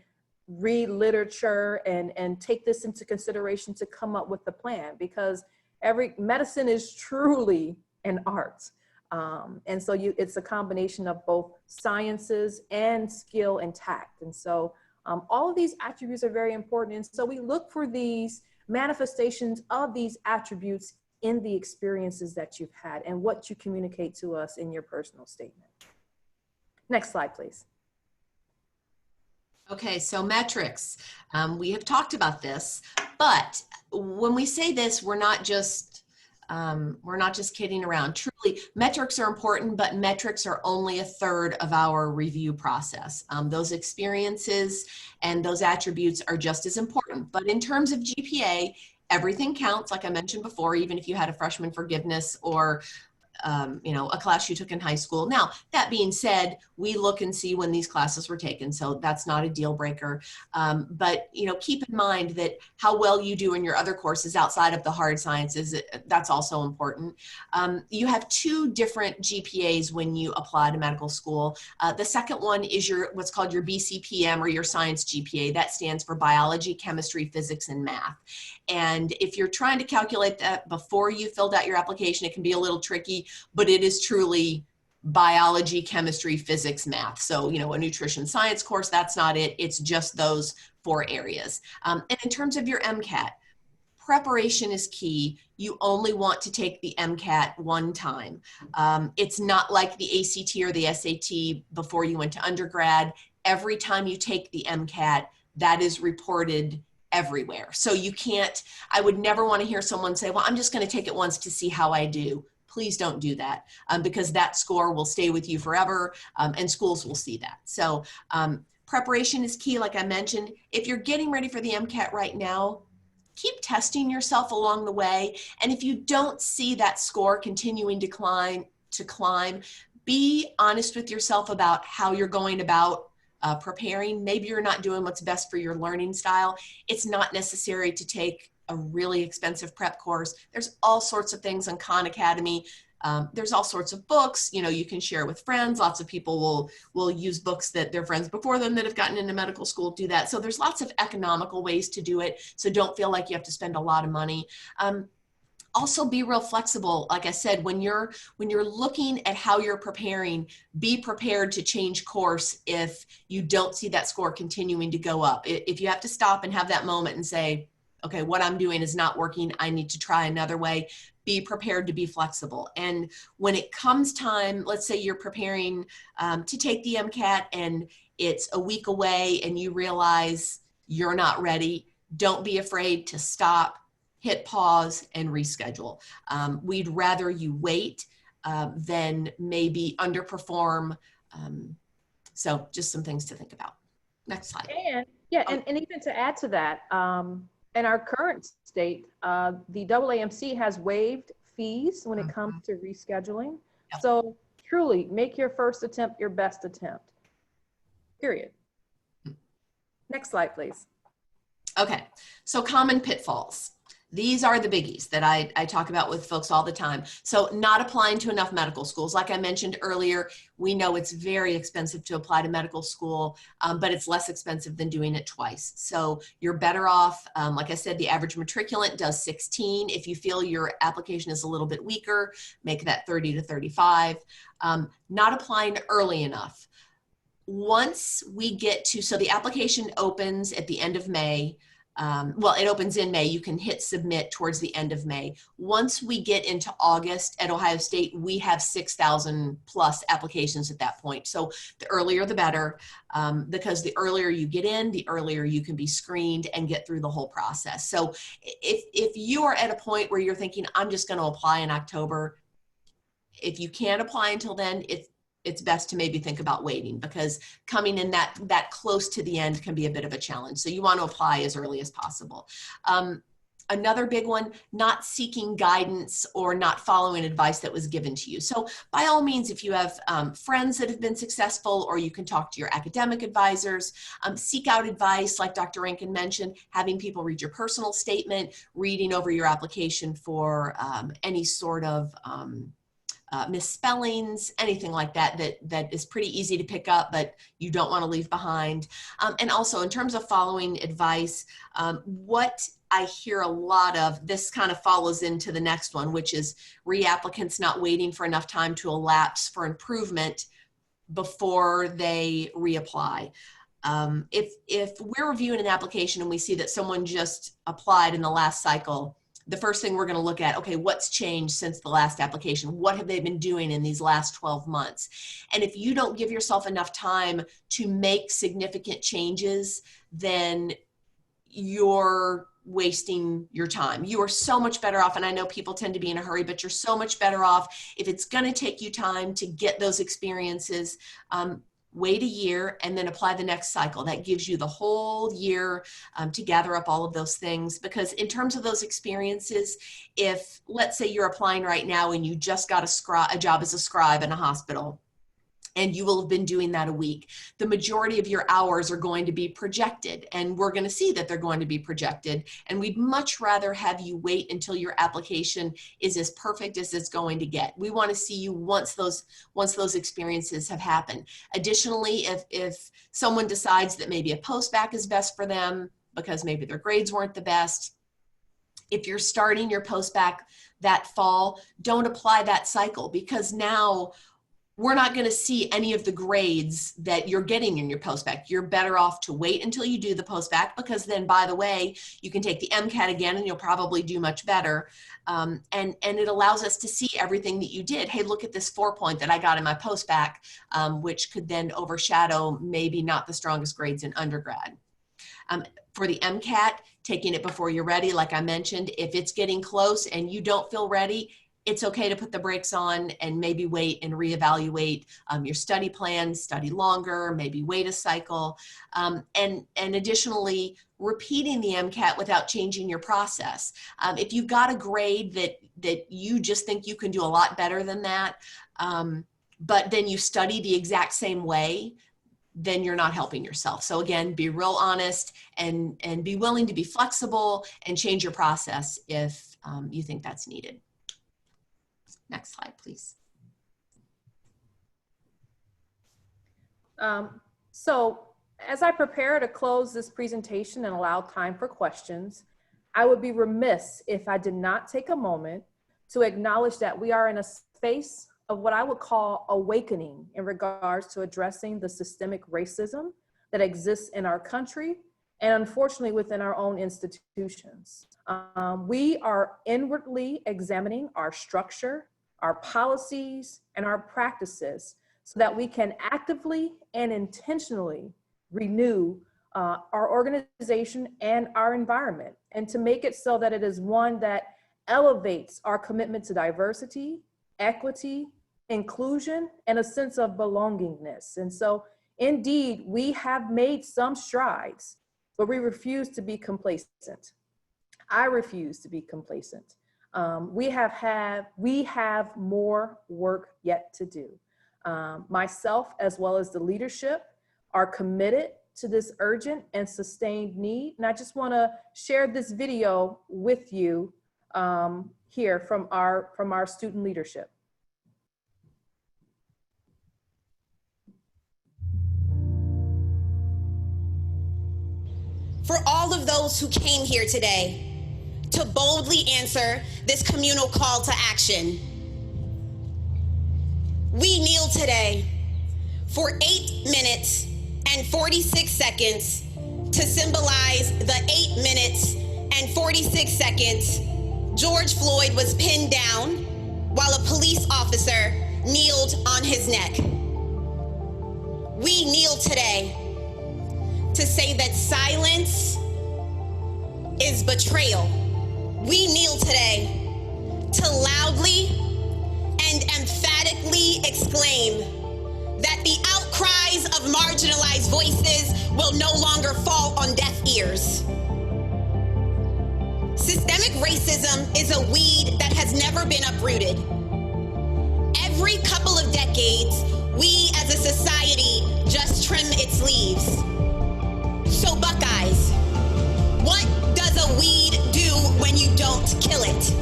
read literature and take this into consideration to come up with the plan, because medicine is truly an art. And so it's a combination of both sciences and skill and tact. And so all of these attributes are very important. And so we look for these manifestations of these attributes in the experiences that you've had and what you communicate to us in your personal statement. Next slide, please. Okay, so metrics. We have talked about this, but when we say this, we're not just kidding around. Truly, metrics are important, but metrics are only a third of our review process. Those experiences and those attributes are just as important. But in terms of GPA, everything counts, like I mentioned before, even if you had a freshman forgiveness or a class you took in high school. Now, that being said, we look and see when these classes were taken, so that's not a deal breaker. But keep in mind that how well you do in your other courses outside of the hard sciences, that's also important. You have two different GPAs when you apply to medical school. The second one is what's called your BCPM, or your science GPA. That stands for biology, chemistry, physics, and math. And if you're trying to calculate that before you filled out your application, it can be a little tricky, but it is truly biology, chemistry, physics, math. So, a nutrition science course, that's not it. It's just those 4 areas. And in terms of your MCAT, preparation is key. You only want to take the MCAT one time. It's not like the ACT or the SAT before you went to undergrad. Every time you take the MCAT, that is reported everywhere. So I would never want to hear someone say, well, I'm just going to take it once to see how I do. Please don't do that, because that score will stay with you forever, and schools will see that. So preparation is key, like I mentioned. If you're getting ready for the MCAT right now, keep testing yourself along the way. And if you don't see that score continuing to climb, be honest with yourself about how you're going about preparing. Maybe you're not doing what's best for your learning style. It's not necessary to take a really expensive prep course. There's all sorts of things on Khan Academy. There's all sorts of books, you know, you can share with friends. Lots of people will use books that their friends before them that have gotten into medical school do that. So there's lots of economical ways to do it. So don't feel like you have to spend a lot of money. Also be real flexible. Like I said, when you're looking at how you're preparing, be prepared to change course if you don't see that score continuing to go up. If you have to stop and have that moment and say, okay, what I'm doing is not working, I need to try another way, be prepared to be flexible. And when it comes time, let's say you're preparing to take the MCAT and it's a week away and you realize you're not ready, don't be afraid to stop, hit pause, and reschedule. We'd rather you wait than maybe underperform. So just some things to think about. Next slide. And yeah, and even to add to that, in our current state, the AAMC has waived fees when it comes to rescheduling. Yep. So truly make your first attempt your best attempt, period. Next slide, please. Okay, so common pitfalls. These are the biggies that I talk about with folks all the time. So not applying to enough medical schools. Like I mentioned earlier, we know it's very expensive to apply to medical school, but it's less expensive than doing it twice. So you're better off, like I said, the average matriculant does 16. If you feel your application is a little bit weaker, make that 30 to 35. Not applying early enough. Once we get to, so the application opens at the end of May. Well, it opens in May. You can hit submit towards the end of May. Once we get into August at Ohio State, we have 6,000 plus applications at that point. So the earlier the better, because the earlier you get in, the earlier you can be screened and get through the whole process. So if you are at a point where you're thinking, I'm just going to apply in October, if you can't apply until then, it's best to maybe think about waiting, because coming in that close to the end can be a bit of a challenge. So you want to apply as early as possible. Another big one, not seeking guidance or not following advice that was given to you. So by all means, if you have friends that have been successful, or you can talk to your academic advisors, seek out advice, like Dr. Rankin mentioned, having people read your personal statement, reading over your application for any sort of misspellings, anything like that is pretty easy to pick up, but you don't want to leave behind. And also in terms of following advice, what I hear a lot of, this kind of follows into the next one, which is reapplicants not waiting for enough time to elapse for improvement before they reapply. If we're reviewing an application and we see that someone just applied in the last cycle, the first thing we're going to look at, okay, what's changed since the last application? What have they been doing in these last 12 months? And if you don't give yourself enough time to make significant changes, then you're wasting your time. You are so much better off, and I know people tend to be in a hurry, but you're so much better off if it's going to take you time to get those experiences. Wait a year and then apply the next cycle. That gives you the whole year to gather up all of those things. Because in terms of those experiences, if let's say you're applying right now and you just got a job as a scribe in a hospital, and you will have been doing that a week, the majority of your hours are going to be projected, and we're going to see that they're going to be projected. And we'd much rather have you wait until your application is as perfect as it's going to get. We want to see you once those experiences have happened. Additionally, if someone decides that maybe a post-bac is best for them because maybe their grades weren't the best, if you're starting your post-bac that fall, don't apply that cycle, because now we're not going to see any of the grades that you're getting in your post-bac. You're better off to wait until you do the post-bac, because then, by the way, you can take the MCAT again and you'll probably do much better. And it allows us to see everything that you did. Hey, look at this 4-point that I got in my post-bac, which could then overshadow maybe not the strongest grades in undergrad. For the MCAT, taking it before you're ready, like I mentioned, if it's getting close and you don't feel ready, it's okay to put the brakes on and maybe wait and reevaluate your study plan, study longer, maybe wait a cycle. And additionally, repeating the MCAT without changing your process. If you've got a grade that you just think you can do a lot better than that, but then you study the exact same way, then you're not helping yourself. So again, be real honest and be willing to be flexible and change your process if you think that's needed. Next slide, please. So as I prepare to close this presentation and allow time for questions, I would be remiss if I did not take a moment to acknowledge that we are in a space of what I would call awakening in regards to addressing the systemic racism that exists in our country and unfortunately within our own institutions. We are inwardly examining our structure, our policies, and our practices so that we can actively and intentionally renew our organization and our environment, and to make it so that it is one that elevates our commitment to diversity, equity, inclusion, and a sense of belongingness. And so indeed, we have made some strides, but we refuse to be complacent. I refuse to be complacent. We have more work yet to do. Myself, as well as the leadership, are committed to this urgent and sustained need. And I just want to share this video with you here from our student leadership. For all of those who came here today to boldly answer this communal call to action, we kneel today for 8 minutes and 46 seconds to symbolize the 8 minutes and 46 seconds George Floyd was pinned down while a police officer kneeled on his neck. We kneel today to say that silence is betrayal. We kneel today to loudly and emphatically exclaim that the outcries of marginalized voices will no longer fall on deaf ears. Systemic racism is a weed that has never been uprooted. Every couple of decades, we as a society just trim its leaves. So Buckeyes, what does a weed do when you don't kill it?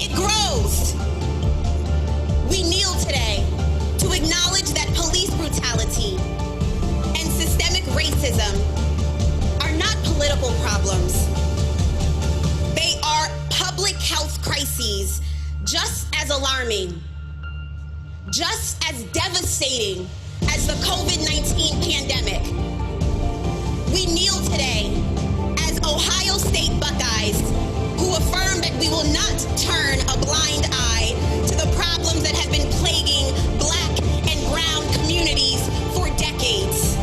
It grows. We kneel today to acknowledge that police brutality and systemic racism are not political problems. They are public health crises just as alarming, just as devastating as the COVID-19 pandemic. We kneel today as Ohio State Buckeyes who affirm that we will not turn a blind eye to the problems that have been plaguing Black and brown communities for decades.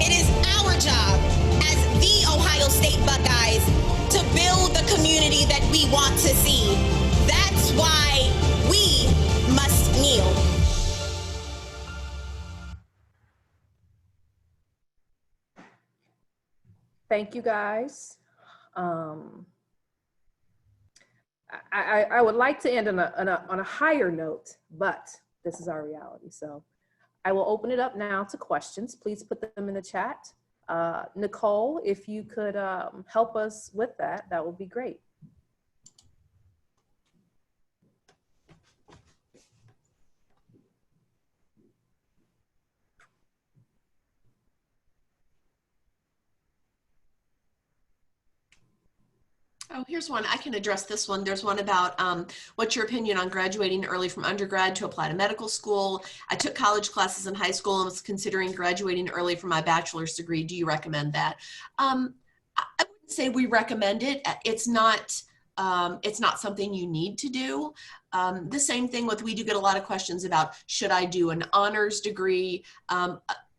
It is our job as the Ohio State Buckeyes to build the community that we want to see. That's why we must kneel. Thank you, guys. I would like to end on a higher note, but this is our reality. So I will open it up now to questions. Please put them in the chat. Nicole, if you could help us with that, that would be great. Oh, here's one. I can address this one. There's one about what's your opinion on graduating early from undergrad to apply to medical school? I took college classes in high school and was considering graduating early for my bachelor's degree. Do you recommend that? I wouldn't say we recommend it. It's not something you need to do. The same thing with, we do get a lot of questions about, should I do an honors degree?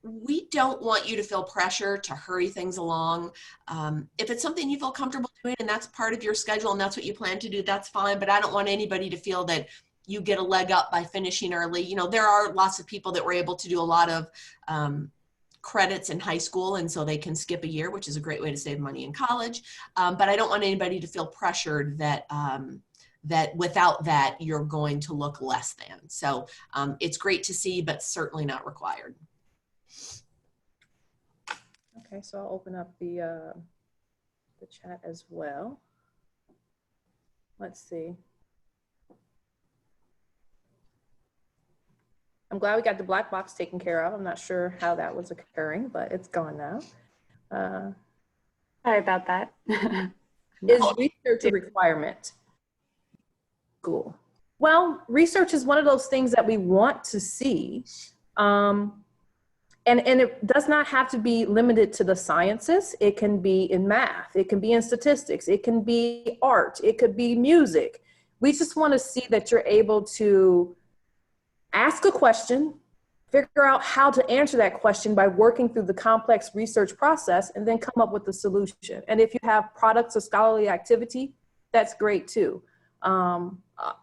we don't want you to feel pressure to hurry things along. If it's something you feel comfortable doing and that's part of your schedule and that's what you plan to do, that's fine. But I don't want anybody to feel that you get a leg up by finishing early. You know, there are lots of people that were able to do a lot of credits in high school, and so they can skip a year, which is a great way to save money in college. But I don't want anybody to feel pressured that that without that, you're going to look less than. So it's great to see, but certainly not required. Okay, so I'll open up the chat as well. Let's see. I'm glad we got the black box taken care of. I'm not sure how that was occurring, but it's gone now. Sorry about that. Is research a requirement? School. Well, research is one of those things that we want to see. And it does not have to be limited to the sciences. It can be in math. It can be in statistics. It can be art. It could be music. We just want to see that you're able to ask a question, figure out how to answer that question by working through the complex research process, and then come up with a solution. And if you have products or scholarly activity, that's great too.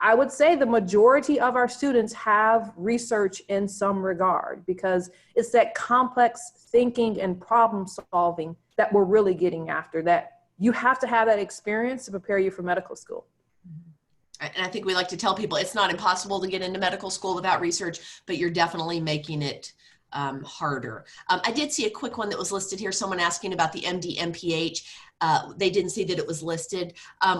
I would say the majority of our students have research in some regard, because it's that complex thinking and problem solving that we're really getting after, that you have to have that experience to prepare you for medical school. And I think we like to tell people it's not impossible to get into medical school without research, but you're definitely making it harder. I did see a quick one that was listed here, someone asking about the MD, MPH. They didn't see that it was listed.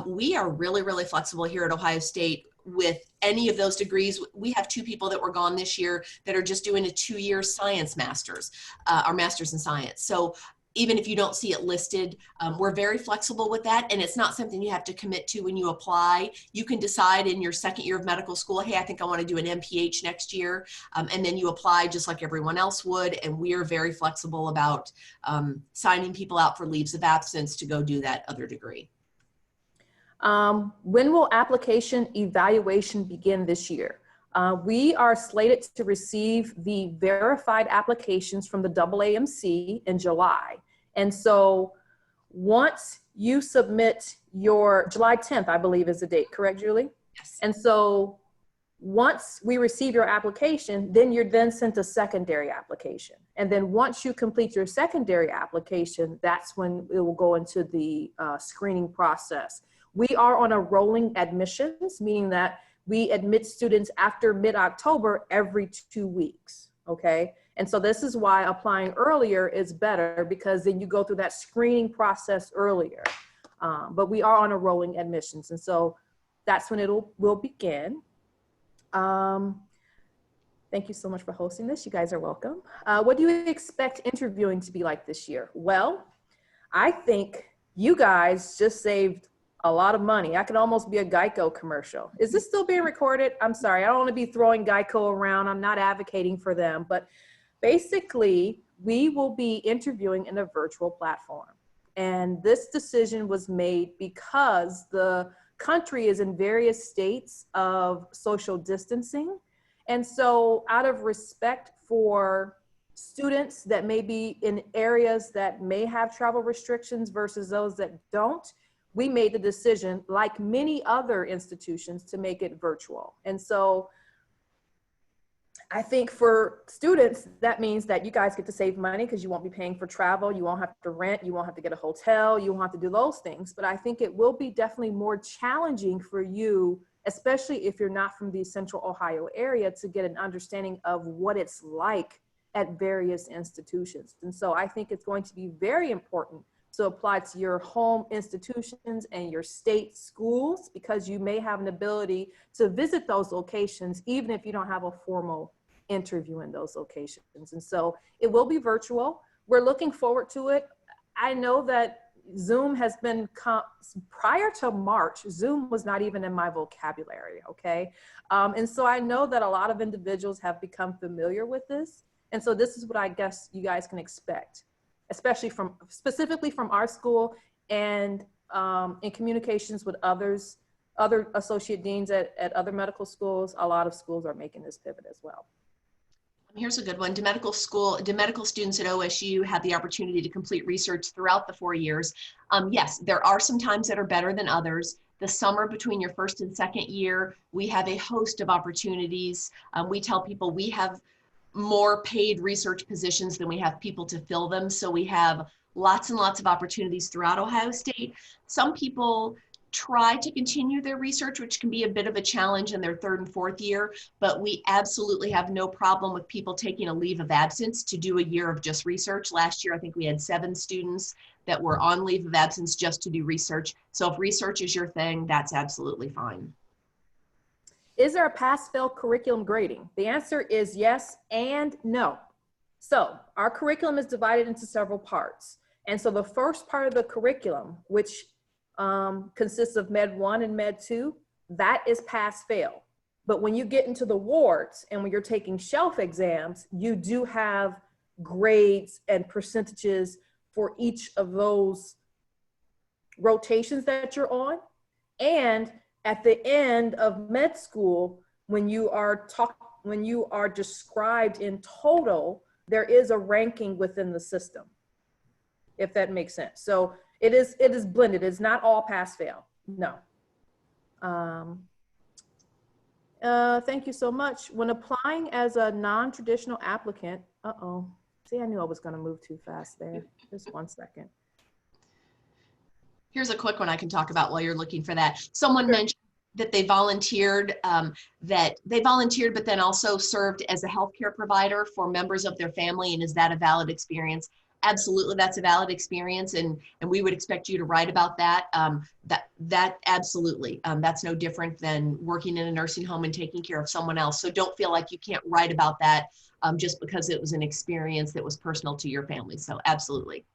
We are really, really flexible here at Ohio State with any of those degrees. We have 2 people that were gone this year that are just doing a 2-year science master's, our master's in science. So even if you don't see it listed, we're very flexible with that. And it's not something you have to commit to when you apply. You can decide in your 2nd year of medical school, hey, I think I want to do an MPH next year. And then you apply just like everyone else would. And we are very flexible about signing people out for leaves of absence to go do that other degree. When will application evaluation begin this year? We are slated to receive the verified applications from the AAMC in July. And so once you submit your, July 10th, I believe is the date, correct, Julie? Yes. And so once we receive your application, then you're then sent a secondary application. And then once you complete your secondary application, that's when it will go into the screening process. We are on a rolling admissions, meaning that we admit students after mid-October every 2 weeks, okay? And so this is why applying earlier is better, because then you go through that screening process earlier. But we are on a rolling admissions, and so that's when will begin. Thank you so much for hosting this. You guys are welcome. What do you expect interviewing to be like this year? Well, I think you guys just saved a lot of money. I could almost be a Geico commercial. Is this still being recorded? I'm sorry, I don't want to be throwing Geico around. I'm not advocating for them, but basically we will be interviewing in a virtual platform. And this decision was made because the country is in various states of social distancing. And so out of respect for students that may be in areas that may have travel restrictions versus those that don't, we made the decision, like many other institutions, to make it virtual. And so I think for students, that means that you guys get to save money because you won't be paying for travel, you won't have to rent, you won't have to get a hotel, you won't have to do those things. But I think it will be definitely more challenging for you, especially if you're not from the Central Ohio area, to get an understanding of what it's like at various institutions. And so I think it's going to be very important to apply to your home institutions and your state schools, because you may have an ability to visit those locations even if you don't have a formal interview in those locations. And so it will be virtual. We're looking forward to it. I know that Zoom has been, prior to March, Zoom was not even in my vocabulary, okay? And so I know that a lot of individuals have become familiar with this. And so this is what I guess you guys can expect, especially specifically from our school, and in communications with other associate deans at other medical schools. A lot of schools are making this pivot as well. Here's a good one. DeMedical students at OSU have the opportunity to complete research throughout the 4 years. Yes, there are some times that are better than others. The summer between your first and second year, we have a host of opportunities. We tell people we have more paid research positions than we have people to fill them. So we have lots and lots of opportunities throughout Ohio State. Some people try to continue their research, which can be a bit of a challenge in their third and fourth year, but we absolutely have no problem with people taking a leave of absence to do a year of just research. Last year, I think we had 7 students that were on leave of absence just to do research. So if research is your thing, that's absolutely fine. Is there a pass-fail curriculum grading? The answer is yes and no. So our curriculum is divided into several parts. And so the first part of the curriculum, which consists of Med 1 and Med 2, that is pass-fail. But when you get into the wards and when you're taking shelf exams, you do have grades and percentages for each of those rotations that you're on. And at the end of med school, when you are described in total, there is a ranking within the system, if that makes sense. So it is blended. It's not all pass fail. No. Thank you so much. When applying as a non-traditional applicant, see, I knew I was going to move too fast there. Just one second. Here's a quick one I can talk about while you're looking for that. Someone mentioned that they volunteered, but then also served as a healthcare provider for members of their family. And is that a valid experience? Absolutely, that's a valid experience, and we would expect you to write about that. That absolutely, that's no different than working in a nursing home and taking care of someone else. So don't feel like you can't write about that just because it was an experience that was personal to your family. So absolutely.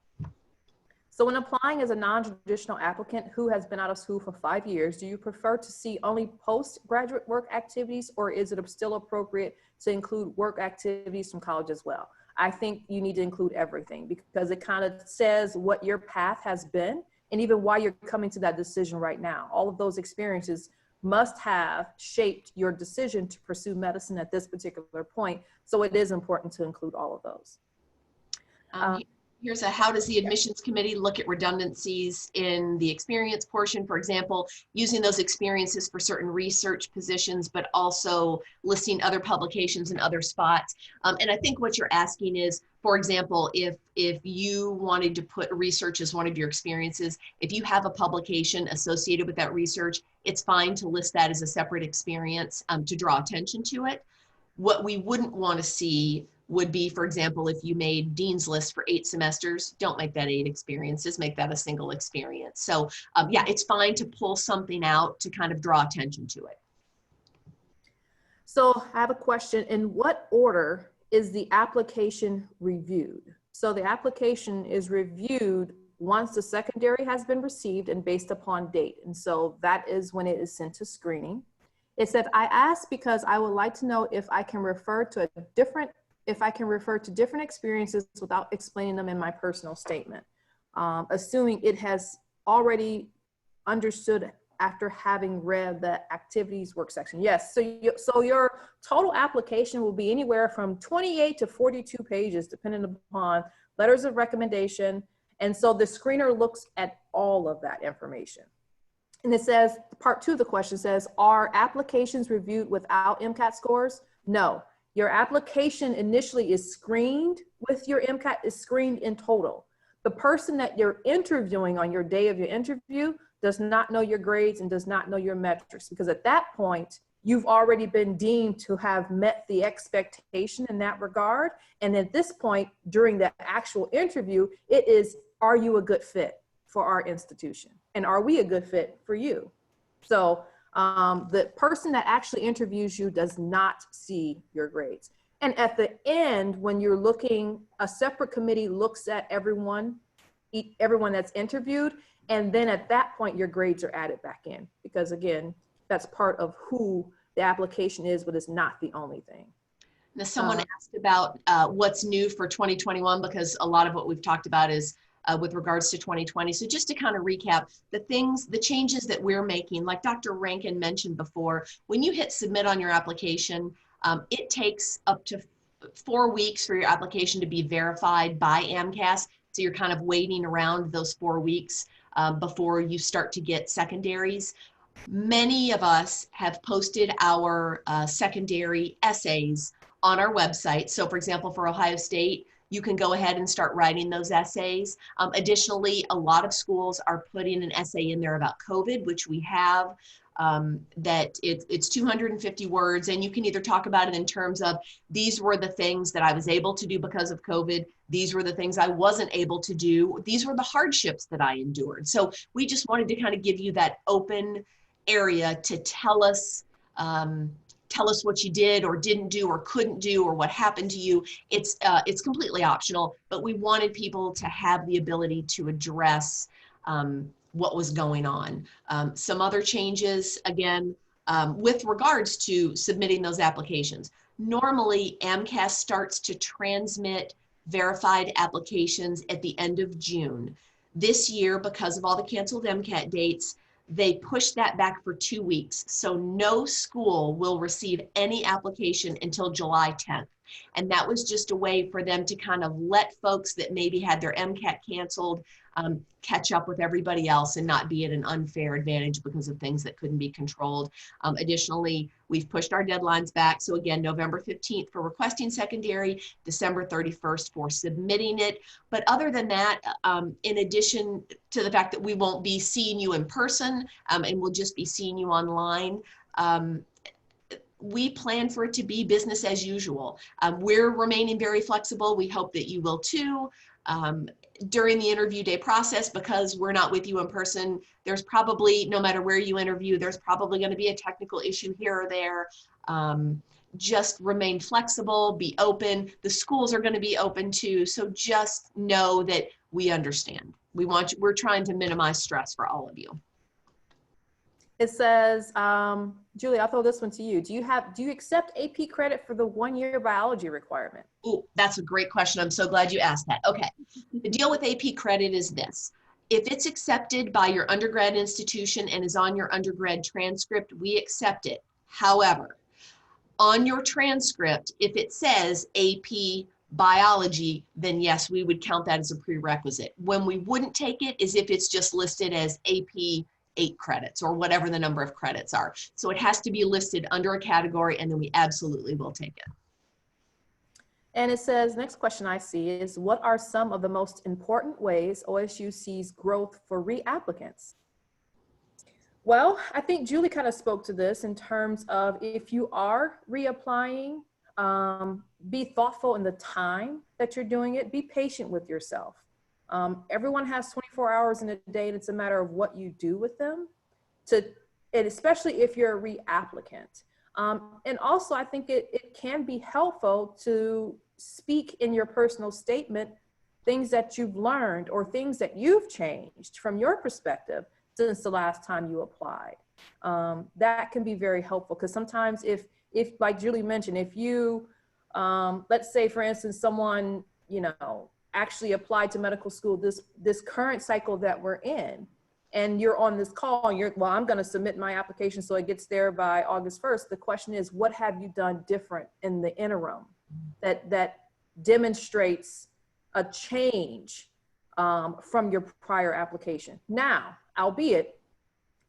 So when applying as a non-traditional applicant who has been out of school for 5 years, do you prefer to see only postgraduate work activities, or is it still appropriate to include work activities from college as well? I think you need to include everything because it kind of says what your path has been and even why you're coming to that decision right now. All of those experiences must have shaped your decision to pursue medicine at this particular point. So it is important to include all of those. Here's how does the admissions committee look at redundancies in the experience portion? For example, using those experiences for certain research positions, but also listing other publications in other spots. And I think what you're asking is, for example, if you wanted to put research as one of your experiences, if you have a publication associated with that research, it's fine to list that as a separate experience to draw attention to it. What we wouldn't want to see would be, for example, if you made Dean's List for 8 semesters, don't make that 8 experiences, make that a single experience. So yeah, it's fine to pull something out to kind of draw attention to it. So I have a question. In what order is the application reviewed? So the application is reviewed once the secondary has been received and based upon date. And so that is when it is sent to screening. It said, I asked because I would like to know if I can refer to different experiences without explaining them in my personal statement, assuming it has already understood after having read the activities work section. Yes, so your total application will be anywhere from 28 to 42 pages, depending upon letters of recommendation. And so the screener looks at all of that information. And it says, part 2 of the question says, are applications reviewed without MCAT scores? No. Your application initially is screened with your MCAT, is screened in total. The person that you're interviewing on your day of your interview does not know your grades and does not know your metrics, because at that point, you've already been deemed to have met the expectation in that regard. And at this point, during the actual interview, it is, are you a good fit for our institution? And are we a good fit for you? So the person that actually interviews you does not see your grades. And at the end, when you're looking, a separate committee looks at everyone that's interviewed. And then at that point, your grades are added back in, because again, that's part of who the application is, but it's not the only thing. Now, someone asked about what's new for 2021, because a lot of what we've talked about is with regards to 2020. So just to kind of recap, the changes that we're making, like Dr. Rankin mentioned before, when you hit submit on your application, it takes up to 4 weeks for your application to be verified by AMCAS. So you're kind of waiting around those 4 weeks before you start to get secondaries. Many of us have posted our secondary essays on our website. So for example, for Ohio State, you can go ahead and start writing those essays. Additionally, a lot of schools are putting an essay in there about COVID, which we have, that it's 250 words, and you can either talk about it in terms of these were the things that I was able to do because of COVID, these were the things I wasn't able to do, these were the hardships that I endured. So we just wanted to kind of give you that open area to tell us what you did or didn't do or couldn't do or what happened to you. It's completely optional, but we wanted people to have the ability to address what was going on. Some other changes, again, with regards to submitting those applications. Normally, AMCAS starts to transmit verified applications at the end of June. This year, because of all the canceled MCAT dates, they pushed that back for 2 weeks. So no school will receive any application until July 10th. And that was just a way for them to kind of let folks that maybe had their MCAT canceled catch up with everybody else and not be at an unfair advantage because of things that couldn't be controlled. Additionally, we've pushed our deadlines back. So again, November 15th for requesting secondary, December 31st for submitting it. But other than that, in addition to the fact that we won't be seeing you in person and we'll just be seeing you online, we plan for it to be business as usual. We're remaining very flexible. We hope that you will too. During the interview day process, because we're not with you in person, there's probably, no matter where you interview, there's probably going to be a technical issue here or there. Just remain flexible, be open. The schools are going to be open too. So just know that we understand. We're trying to minimize stress for all of you. It says, Julie, I'll throw this one to you. Do you accept AP credit for the 1-year biology requirement? Oh, that's a great question. I'm so glad you asked that. Okay. The deal with AP credit is this. If it's accepted by your undergrad institution and is on your undergrad transcript, we accept it. However, on your transcript, if it says AP biology, then yes, we would count that as a prerequisite. When we wouldn't take it is if it's just listed as AP 8 credits or whatever the number of credits are. So it has to be listed under a category, and then we absolutely will take it. And it says, next question I see is, what are some of the most important ways OSU sees growth for reapplicants? Well, I think Julie kind of spoke to this in terms of, if you are reapplying, be thoughtful in the time that you're doing it. Be patient with yourself. Everyone has 24 hours in a day, and it's a matter of what you do with them, and especially if you're a reapplicant. And also, I think it can be helpful to speak in your personal statement things that you've learned or things that you've changed from your perspective since the last time you applied. That can be very helpful, because sometimes if like Julie mentioned, if you, let's say for instance, someone, actually applied to medical school this current cycle that we're in, and you're on this call and well, I'm going to submit my application so it gets there by August 1st. The question is, what have you done different in the interim that demonstrates a change from your prior application? Now, albeit,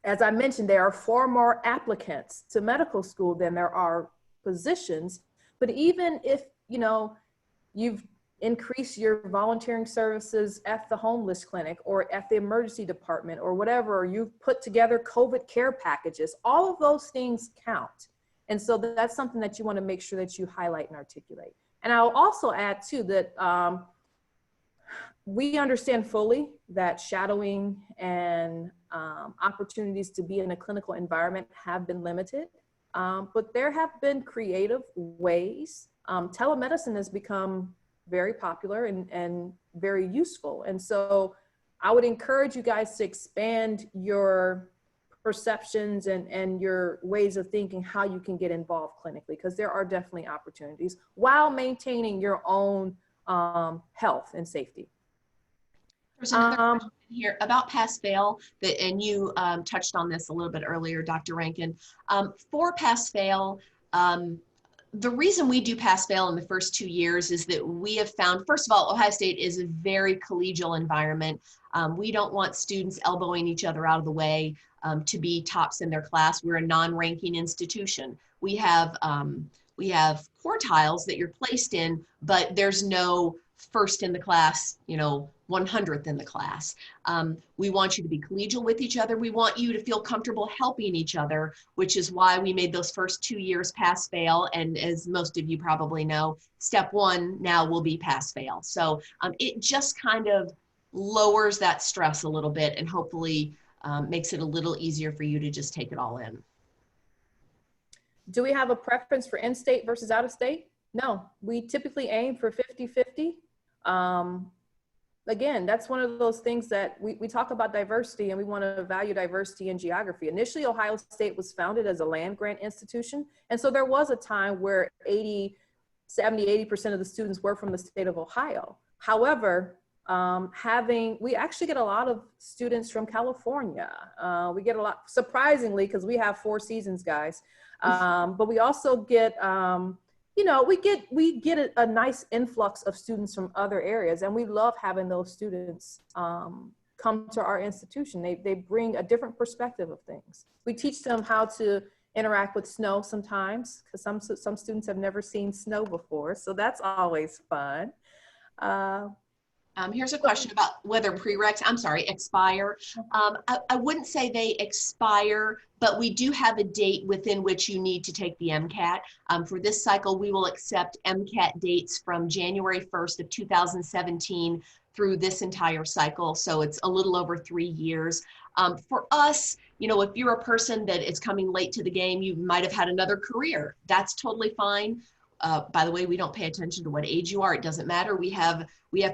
as I mentioned, there are far more applicants to medical school than there are positions. But even if, you've increased your volunteering services at the homeless clinic or at the emergency department or whatever, or you've put together COVID care packages, all of those things count. And so that's something that you want to make sure that you highlight and articulate. And I'll also add too that we understand fully that shadowing and opportunities to be in a clinical environment have been limited, but there have been creative ways. Telemedicine has become very popular and very useful. And so I would encourage you guys to expand your perceptions and your ways of thinking how you can get involved clinically, because there are definitely opportunities while maintaining your own health and safety. There's another question here about pass-fail, and you touched on this a little bit earlier, Dr. Rankin. For pass-fail, The reason we do pass-fail in the first 2 years is that we have found, first of all, Ohio State is a very collegial environment. We don't want students elbowing each other out of the way to be tops in their class. We're a non-ranking institution. We have quartiles that you're placed in, but there's no first in the class, 100th in the class. We want you to be collegial with each other. We want you to feel comfortable helping each other, which is why we made those first 2 years pass-fail. And as most of you probably know, step 1 now will be pass-fail. So it just kind of lowers that stress a little bit and hopefully makes it a little easier for you to just take it all in. Do we have a preference for in-state versus out-of-state? No, we typically aim for 50-50. Again, that's one of those things that we talk about diversity, and we want to value diversity in geography. Initially, Ohio State was founded as a land grant institution. And so there was a time where 80% of the students were from the state of Ohio. However, we actually get a lot of students from California. We get a lot, surprisingly, because we have 4 seasons, guys. But we also get, we get a nice influx of students from other areas, and we love having those students come to our institution. They bring a different perspective of things. We teach them how to interact with snow sometimes, because some students have never seen snow before, so that's always fun. Here's a question about whether prereqs, expire. I wouldn't say they expire, but we do have a date within which you need to take the MCAT. For this cycle, we will accept MCAT dates from January 1st of 2017 through this entire cycle. So it's a little over 3 years. For us, if you're a person that is coming late to the game, you might have had another career. That's totally fine. By the way, we don't pay attention to what age you are. It doesn't matter. We have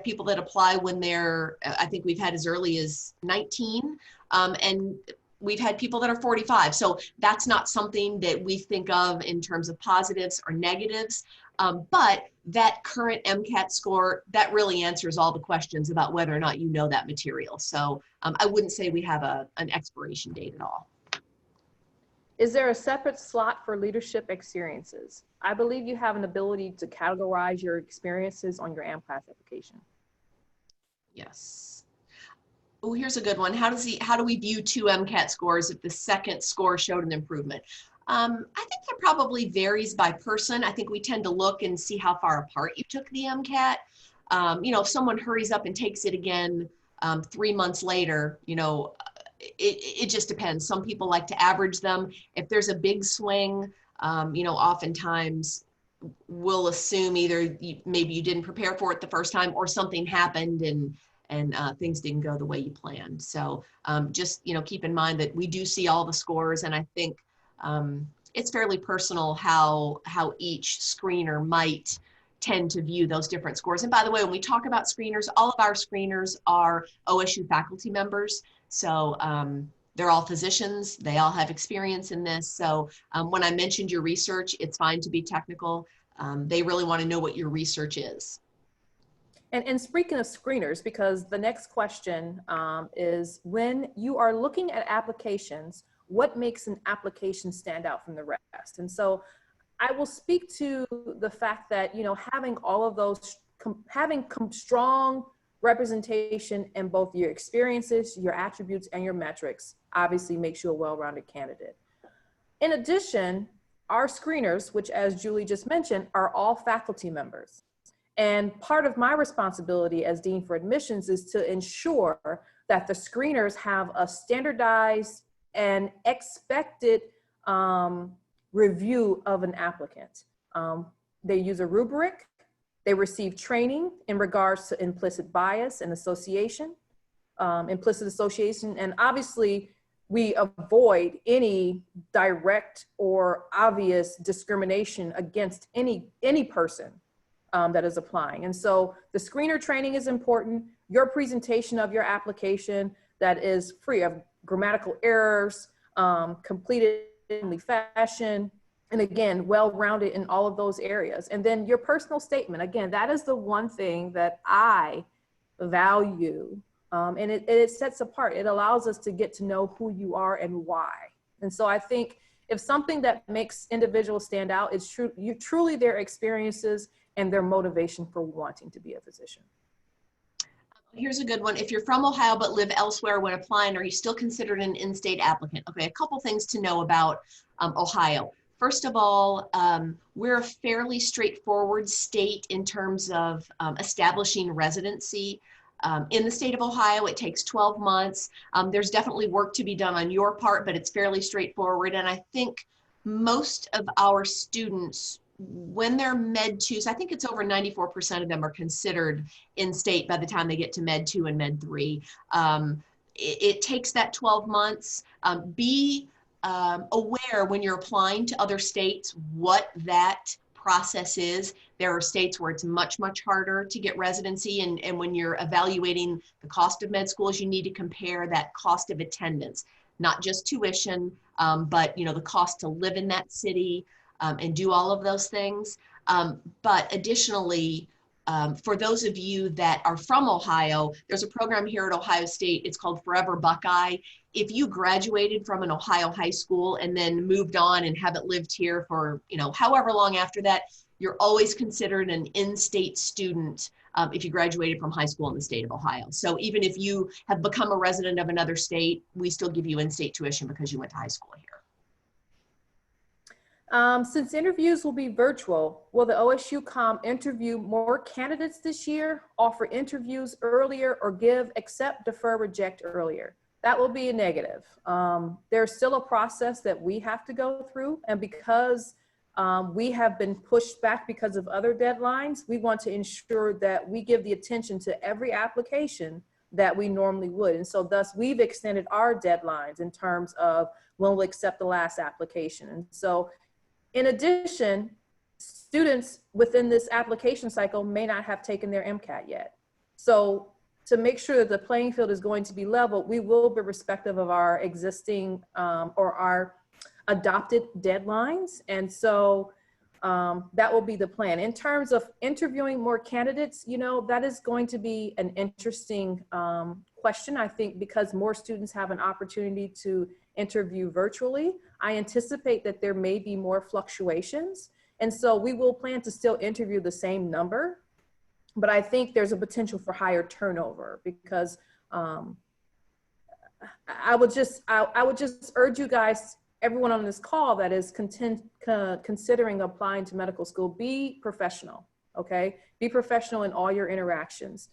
people that apply when they're, I think we've had as early as 19, and we've had people that are 45. So that's not something that we think of in terms of positives or negatives. But that current MCAT score, that really answers all the questions about whether or not you know that material. So I wouldn't say we have an expiration date at all. Is there a separate slot for leadership experiences? I believe you have an ability to categorize your experiences on your AMCLAS application. Yes. Oh, here's a good one. How do we view 2 MCAT scores if the second score showed an improvement? I think that probably varies by person. I think we tend to look and see how far apart you took the MCAT. If someone hurries up and takes it again 3 months later, it just depends. Some people like to average them. If there's a big swing, oftentimes we'll assume either maybe you didn't prepare for it the first time or something happened and things didn't go the way you planned. So just, keep in mind that we do see all the scores, and I think it's fairly personal how each screener might tend to view those different scores. And by the way, when we talk about screeners, all of our screeners are OSU faculty members. So they're all physicians. They all have experience in this. So when I mentioned your research, it's fine to be technical. They really want to know what your research is. And speaking of screeners, because the next question is, when you are looking at applications, what makes an application stand out from the rest? And so I will speak to the fact that, having all of those, having strong representation in both your experiences, your attributes, and your metrics obviously makes you a well-rounded candidate. In addition, our screeners, which as Julie just mentioned, are all faculty members. And part of my responsibility as Dean for Admissions is to ensure that the screeners have a standardized and expected review of an applicant. They use a rubric. They receive training in regards to implicit bias and association, implicit association, and obviously we avoid any direct or obvious discrimination against any person that is applying. And so the screener training is important. Your presentation of your application that is free of grammatical errors, completed in fashion, and again, well-rounded in all of those areas. And then your personal statement, again, that is the one thing that I value. And it sets apart. It allows us to get to know who you are and why. And so I think if something that makes individuals stand out, it's truly their experiences and their motivation for wanting to be a physician. Here's a good one. If you're from Ohio but live elsewhere when applying, are you still considered an in-state applicant? Okay, a couple things to know about Ohio. First of all, we're a fairly straightforward state in terms of establishing residency. In the state of Ohio, it takes 12 months. There's definitely work to be done on your part, but it's fairly straightforward. And I think most of our students, when they're Med 2s, I think it's over 94% of them are considered in-state by the time they get to Med 2 and Med 3. It takes that 12 months. Be aware when you're applying to other states what that process is. There are states where it's much, much harder to get residency, and when you're evaluating the cost of med schools, you need to compare that cost of attendance, not just tuition, but the cost to live in that city and do all of those things. But additionally, for those of you that are from Ohio, there's a program here at Ohio State. It's called Forever Buckeye. If you graduated from an Ohio high school and then moved on and haven't lived here for, however long after that, you're always considered an in-state student if you graduated from high school in the state of Ohio. So even if you have become a resident of another state, we still give you in-state tuition because you went to high school here. Since interviews will be virtual, will the OSU Com interview more candidates this year, offer interviews earlier, or accept, defer, reject earlier? That will be a negative. There's still a process that we have to go through, and because we have been pushed back because of other deadlines, we want to ensure that we give the attention to every application that we normally would. And so thus we've extended our deadlines in terms of when we'll accept the last application. And so in addition, students within this application cycle may not have taken their MCAT yet. So to make sure that the playing field is going to be level, we will be respective of our existing or our adopted deadlines. And so that will be the plan. In terms of interviewing more candidates, that is going to be an interesting question, I think, because more students have an opportunity to interview virtually. I anticipate that there may be more fluctuations. And so we will plan to still interview the same number, but I think there's a potential for higher turnover because I would just urge you guys, everyone on this call that is considering applying to medical school, be professional, okay? Be professional in all your interactions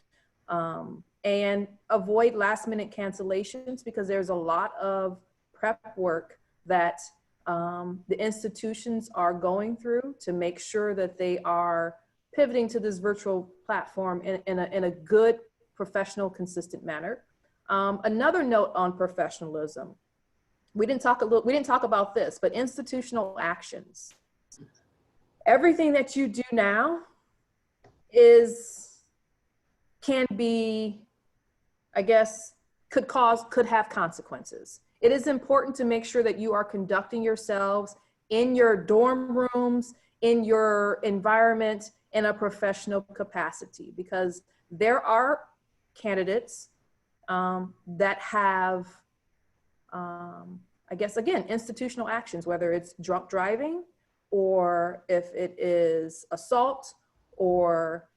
and avoid last minute cancellations because there's a lot of prep work that the institutions are going through to make sure that they are pivoting to this virtual platform in a good, professional, consistent manner. Another note on professionalism. We didn't talk about this, but institutional actions. Everything that you do now can be, I guess, could have consequences. It is important to make sure that you are conducting yourselves in your dorm rooms, in your environment, in a professional capacity, because there are candidates that have, I guess, again, institutional actions, whether it's drunk driving or if it is assault or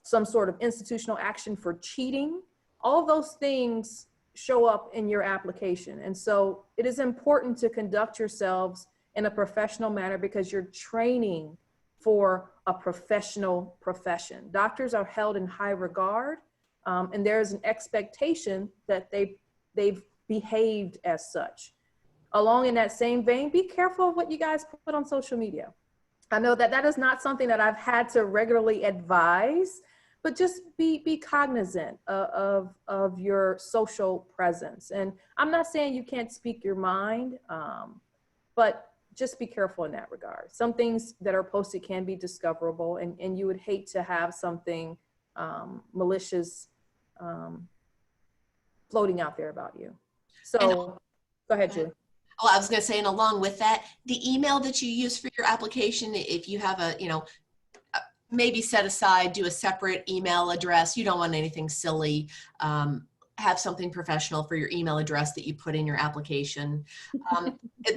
some sort of institutional action for cheating. All those things show up in your application. And so it is important to conduct yourselves in a professional manner because you're training for a professional profession. Doctors are held in high regard, and there's an expectation that they've behaved as such. Along in that same vein, be careful of what you guys put on social media. I know that is not something that I've had to regularly advise, but just be cognizant of your social presence. And I'm not saying you can't speak your mind, but just be careful in that regard. Some things that are posted can be discoverable, and you would hate to have something malicious floating out there about you. So go ahead, Julie. Well, I was going to say, and along with that, the email that you use for your application, if you have a, maybe set aside, do a separate email address. You don't want anything silly. have something professional for your email address that you put in your application.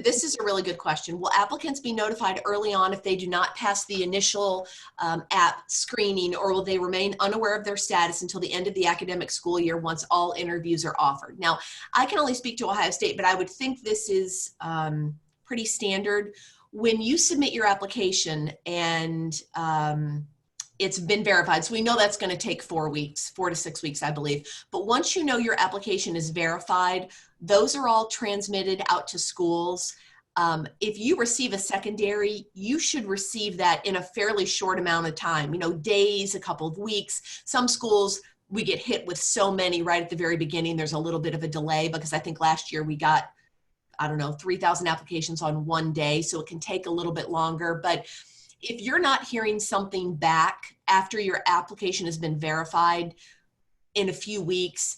This is a really good question. Will applicants be notified early on if they do not pass the initial app screening, or will they remain unaware of their status until the end of the academic school year once all interviews are offered? Now, I can only speak to Ohio State, but I would think this is pretty standard. When you submit your application and it's been verified, so we know that's going to take 4 weeks, 4 to 6 weeks, I believe. But once you know your application is verified, those are all transmitted out to schools. If you receive a secondary, you should receive that in a fairly short amount of time, days, a couple of weeks. Some schools, we get hit with so many right at the very beginning, there's a little bit of a delay, because I think last year we got, 3,000 applications on one day, so it can take a little bit longer. But if you're not hearing something back after your application has been verified in a few weeks,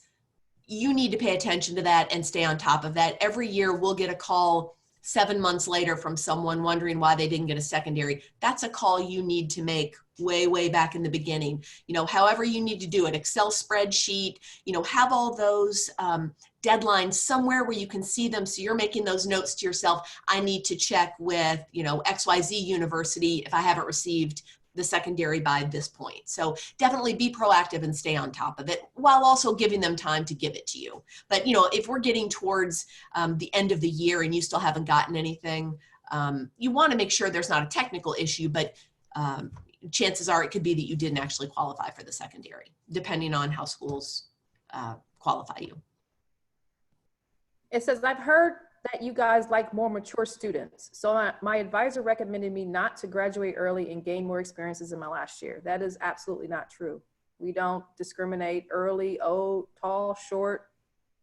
you need to pay attention to that and stay on top of that. Every year we'll get a call 7 months later from someone wondering why they didn't get a secondary. That's a call you need to make way back in the beginning. However you need to do it, Excel spreadsheet, have all those deadlines somewhere where you can see them. So you're making those notes to yourself. I need to check with, XYZ University if I haven't received the secondary by this point. So definitely be proactive and stay on top of it, while also giving them time to give it to you. But if we're getting towards the end of the year and you still haven't gotten anything, you want to make sure there's not a technical issue, but chances are it could be that you didn't actually qualify for the secondary, depending on how schools qualify you. It says, I've heard that you guys like more mature students. So my advisor recommended me not to graduate early and gain more experiences in my last year. That is absolutely not true. We don't discriminate early, old, tall, short.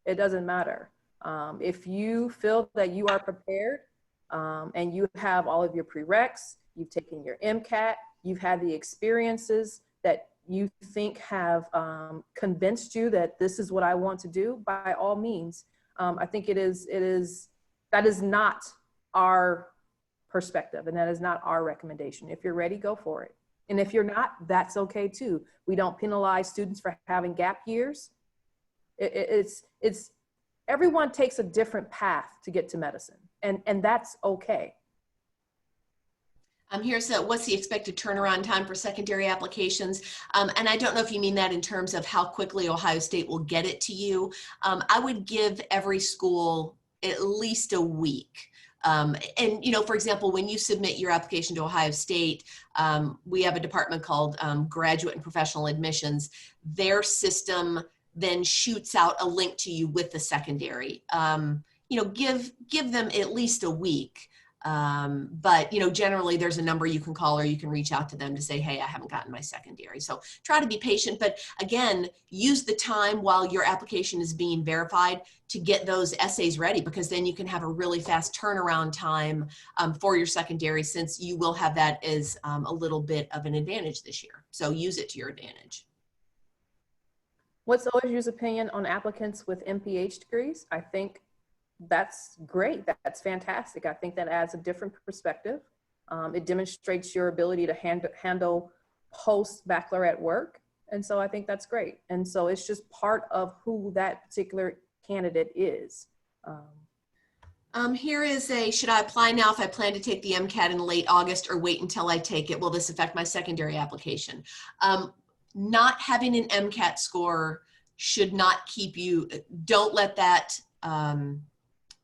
It doesn't matter. If you feel that you are prepared and you have all of your prereqs, you've taken your MCAT, you've had the experiences that you think have convinced you that this is what I want to do, by all means. I think that is not our perspective, and that is not our recommendation. If you're ready, go for it. And if you're not, that's okay too. We don't penalize students for having gap years. It's everyone takes a different path to get to medicine, and that's okay. Here's what's the expected turnaround time for secondary applications? And I don't know if you mean that in terms of how quickly Ohio State will get it to you. I would give every school at least a week. And, for example, when you submit your application to Ohio State, we have a department called Graduate and Professional Admissions. Their system then shoots out a link to you with the secondary. Give them at least a week. But generally there's a number you can call, or you can reach out to them to say, hey, I haven't gotten my secondary. So try to be patient, but again, use the time while your application is being verified to get those essays ready, because then you can have a really fast turnaround time for your secondary, since you will have that as a little bit of an advantage this year. So use it to your advantage. What's OSU's opinion on applicants with MPH degrees? I think that's great. That's fantastic. I think that adds a different perspective. It demonstrates your ability to handle post-baccalaureate work. And so I think that's great. And so it's just part of who that particular candidate is. Here is should I apply now if I plan to take the MCAT in late August, or wait until I take it? Will this affect my secondary application? Not having an MCAT score should not keep you, don't let that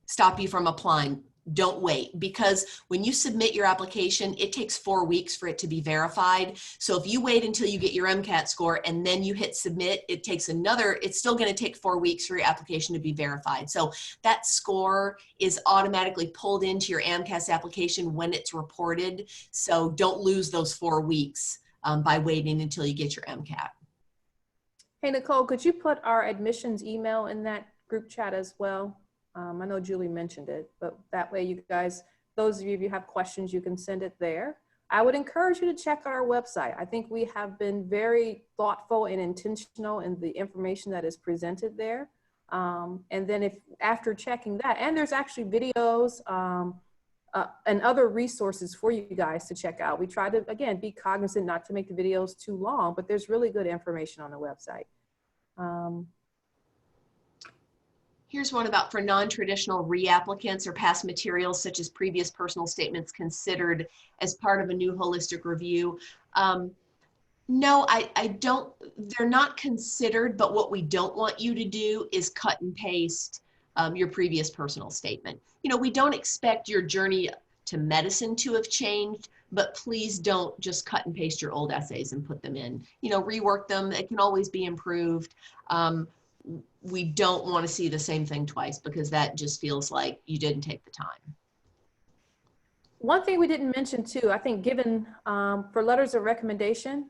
stop you from applying. Don't wait, because when you submit your application, it takes 4 weeks for it to be verified. So if you wait until you get your MCAT score and then you hit submit, it's still going to take 4 weeks for your application to be verified. So that score is automatically pulled into your AMCAS application when it's reported. So don't lose those 4 weeks by waiting until you get your MCAT. Hey, Nicole, could you put our admissions email in that group chat as well? I know Julie mentioned it, but that way you guys, those of you, if you have questions, you can send it there. I would encourage you to check out our website. I think we have been very thoughtful and intentional in the information that is presented there. And then if after checking that, and there's actually videos and other resources for you guys to check out. We try to, again, be cognizant not to make the videos too long, but there's really good information on the website. Here's one about for non-traditional reapplicants or past materials such as previous personal statements considered as part of a new holistic review. No, I don't, they're not considered, but what we don't want you to do is cut and paste your previous personal statement. You know, we don't expect your journey to medicine to have changed, but please don't just cut and paste your old essays and put them in. You know, rework them, it can always be improved. We don't want to see the same thing twice because that just feels like you didn't take the time. One thing we didn't mention too, I think given for letters of recommendation,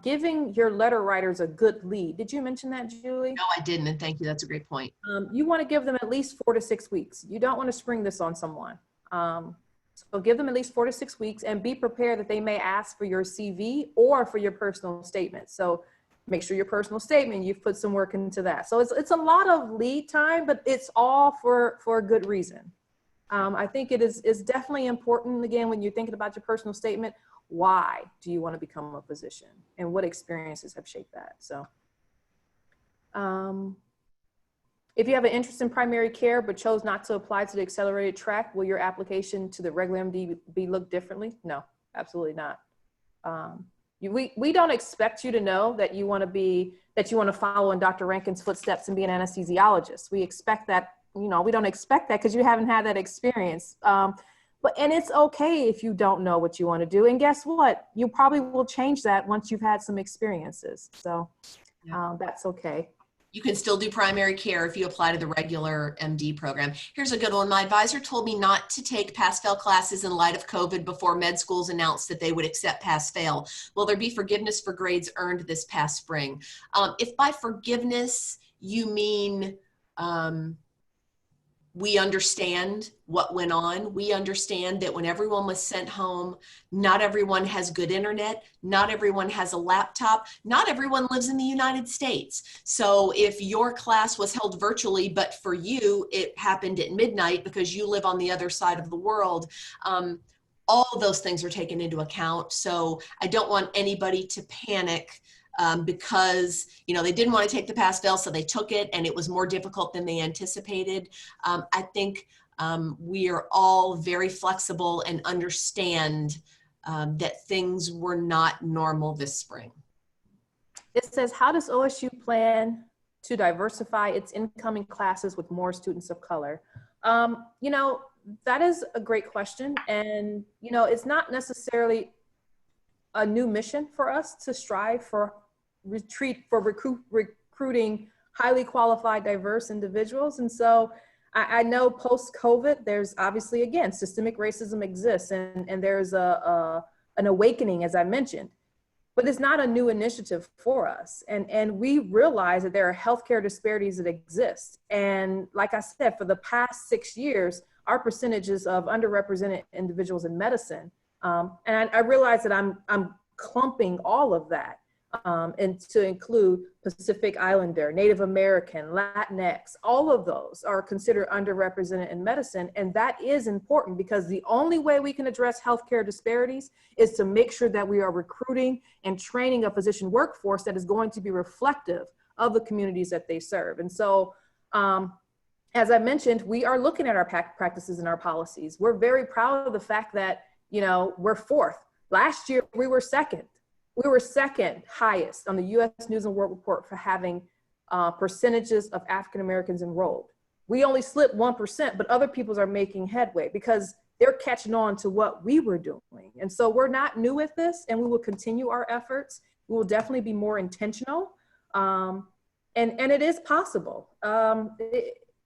giving your letter writers a good lead. Did you mention that, Julie? No, I didn't, and thank you. That's a great point. You want to give them at least 4 to 6 weeks. You don't want to spring this on someone. So give them at least 4 to 6 weeks and be prepared that they may ask for your CV or for your personal statement. So make sure your personal statement, you've put some work into that. So it's a lot of lead time, but it's all for a good reason. I think it's definitely important, again, when you're thinking about your personal statement, why do you want to become a physician and what experiences have shaped that? So if you have an interest in primary care but chose not to apply to the accelerated track, will your application to the regular MD be looked differently? No, absolutely not. We don't expect you to know that you want to follow in Dr. Rankin's footsteps and be an anesthesiologist. We expect that, you know, we don't expect that because you haven't had that experience. And it's okay if you don't know what you want to do. And guess what? You probably will change that once you've had some experiences. So that's okay. You can still do primary care if you apply to the regular MD program. Here's a good one. My advisor told me not to take pass-fail classes in light of COVID before med schools announced that they would accept pass-fail. Will there be forgiveness for grades earned this past spring? If by forgiveness you mean we understand what went on. We understand that when everyone was sent home, not everyone has good internet, not everyone has a laptop, not everyone lives in the United States. So if your class was held virtually, but for you, it happened at midnight because you live on the other side of the world, all of those things are taken into account. So I don't want anybody to panic because, you know, they didn't want to take the pass-fail, so they took it and it was more difficult than they anticipated. I think we are all very flexible and understand that things were not normal this spring. It says, how does OSU plan to diversify its incoming classes with more students of color? You know, that is a great question. And, you know, it's not necessarily a new mission for us to strive for recruiting highly qualified, diverse individuals. And so I know post-COVID, there's obviously, again, systemic racism exists and there's an awakening, as I mentioned, but it's not a new initiative for us. And we realize that there are healthcare disparities that exist. And like I said, for the past 6 years, our percentages of underrepresented individuals in medicine, and I realize that I'm clumping all of that and to include Pacific Islander, Native American, Latinx, all of those are considered underrepresented in medicine. And that is important because the only way we can address healthcare disparities is to make sure that we are recruiting and training a physician workforce that is going to be reflective of the communities that they serve. And so, as I mentioned, we are looking at our practices and our policies. We're very proud of the fact that, you know, we're 4th. Last year, we were 2nd. We were 2nd highest on the U.S. News and World Report for having percentages of African Americans enrolled. We only slipped 1%, but other peoples are making headway because they're catching on to what we were doing. And so we're not new at this, and we will continue our efforts. We will definitely be more intentional. And it is possible.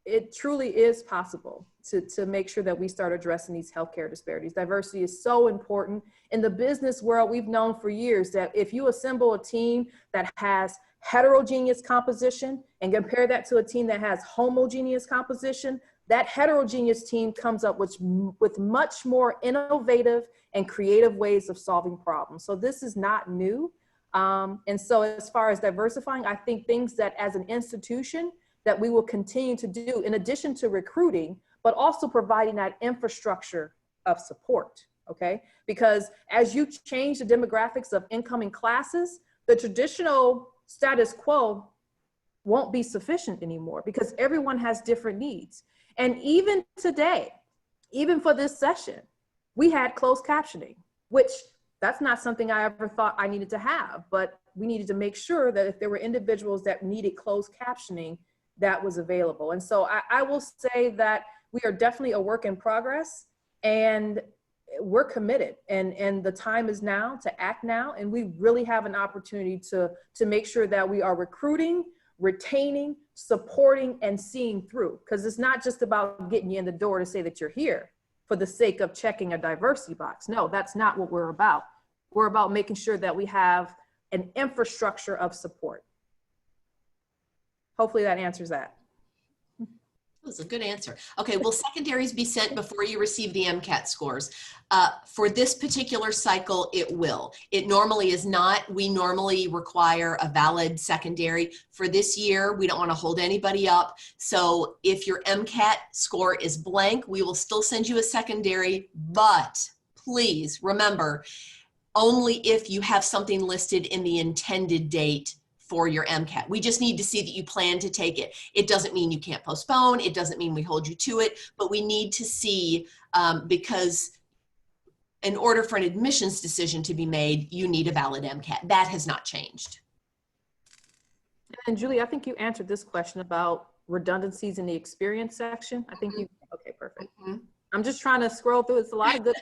It truly is possible to make sure that we start addressing these healthcare disparities. Diversity is so important. In the business world, we've known for years that if you assemble a team that has heterogeneous composition and compare that to a team that has homogeneous composition, that heterogeneous team comes up with much more innovative and creative ways of solving problems. So this is not new. And so as far as diversifying, I think things that as an institution that we will continue to do in addition to recruiting, but also providing that infrastructure of support, okay? Because as you change the demographics of incoming classes, the traditional status quo won't be sufficient anymore because everyone has different needs. And even today, even for this session, we had closed captioning, which that's not something I ever thought I needed to have, but we needed to make sure that if there were individuals that needed closed captioning, that was available. And so I will say that we are definitely a work in progress, and we're committed, and the time is now to act now. And we really have an opportunity to make sure that we are recruiting, retaining, supporting, and seeing through, because it's not just about getting you in the door to say that you're here for the sake of checking a diversity box. No, that's not what we're about. We're about making sure that we have an infrastructure of support. Hopefully that answers that. That was a good answer. Okay, will secondaries be sent before you receive the MCAT scores? For this particular cycle, it will. It normally is not. We normally require a valid secondary. For this year, we don't want to hold anybody up. So if your MCAT score is blank, we will still send you a secondary, but please remember, only if you have something listed in the intended date for your MCAT. We just need to see that you plan to take it. It doesn't mean you can't postpone. It doesn't mean we hold you to it, but we need to see, because in order for an admissions decision to be made, you need a valid MCAT. That has not changed. And Julie, I think you answered this question about redundancies in the experience section. I think you, okay, perfect. I'm just trying to scroll through. It's a lot of good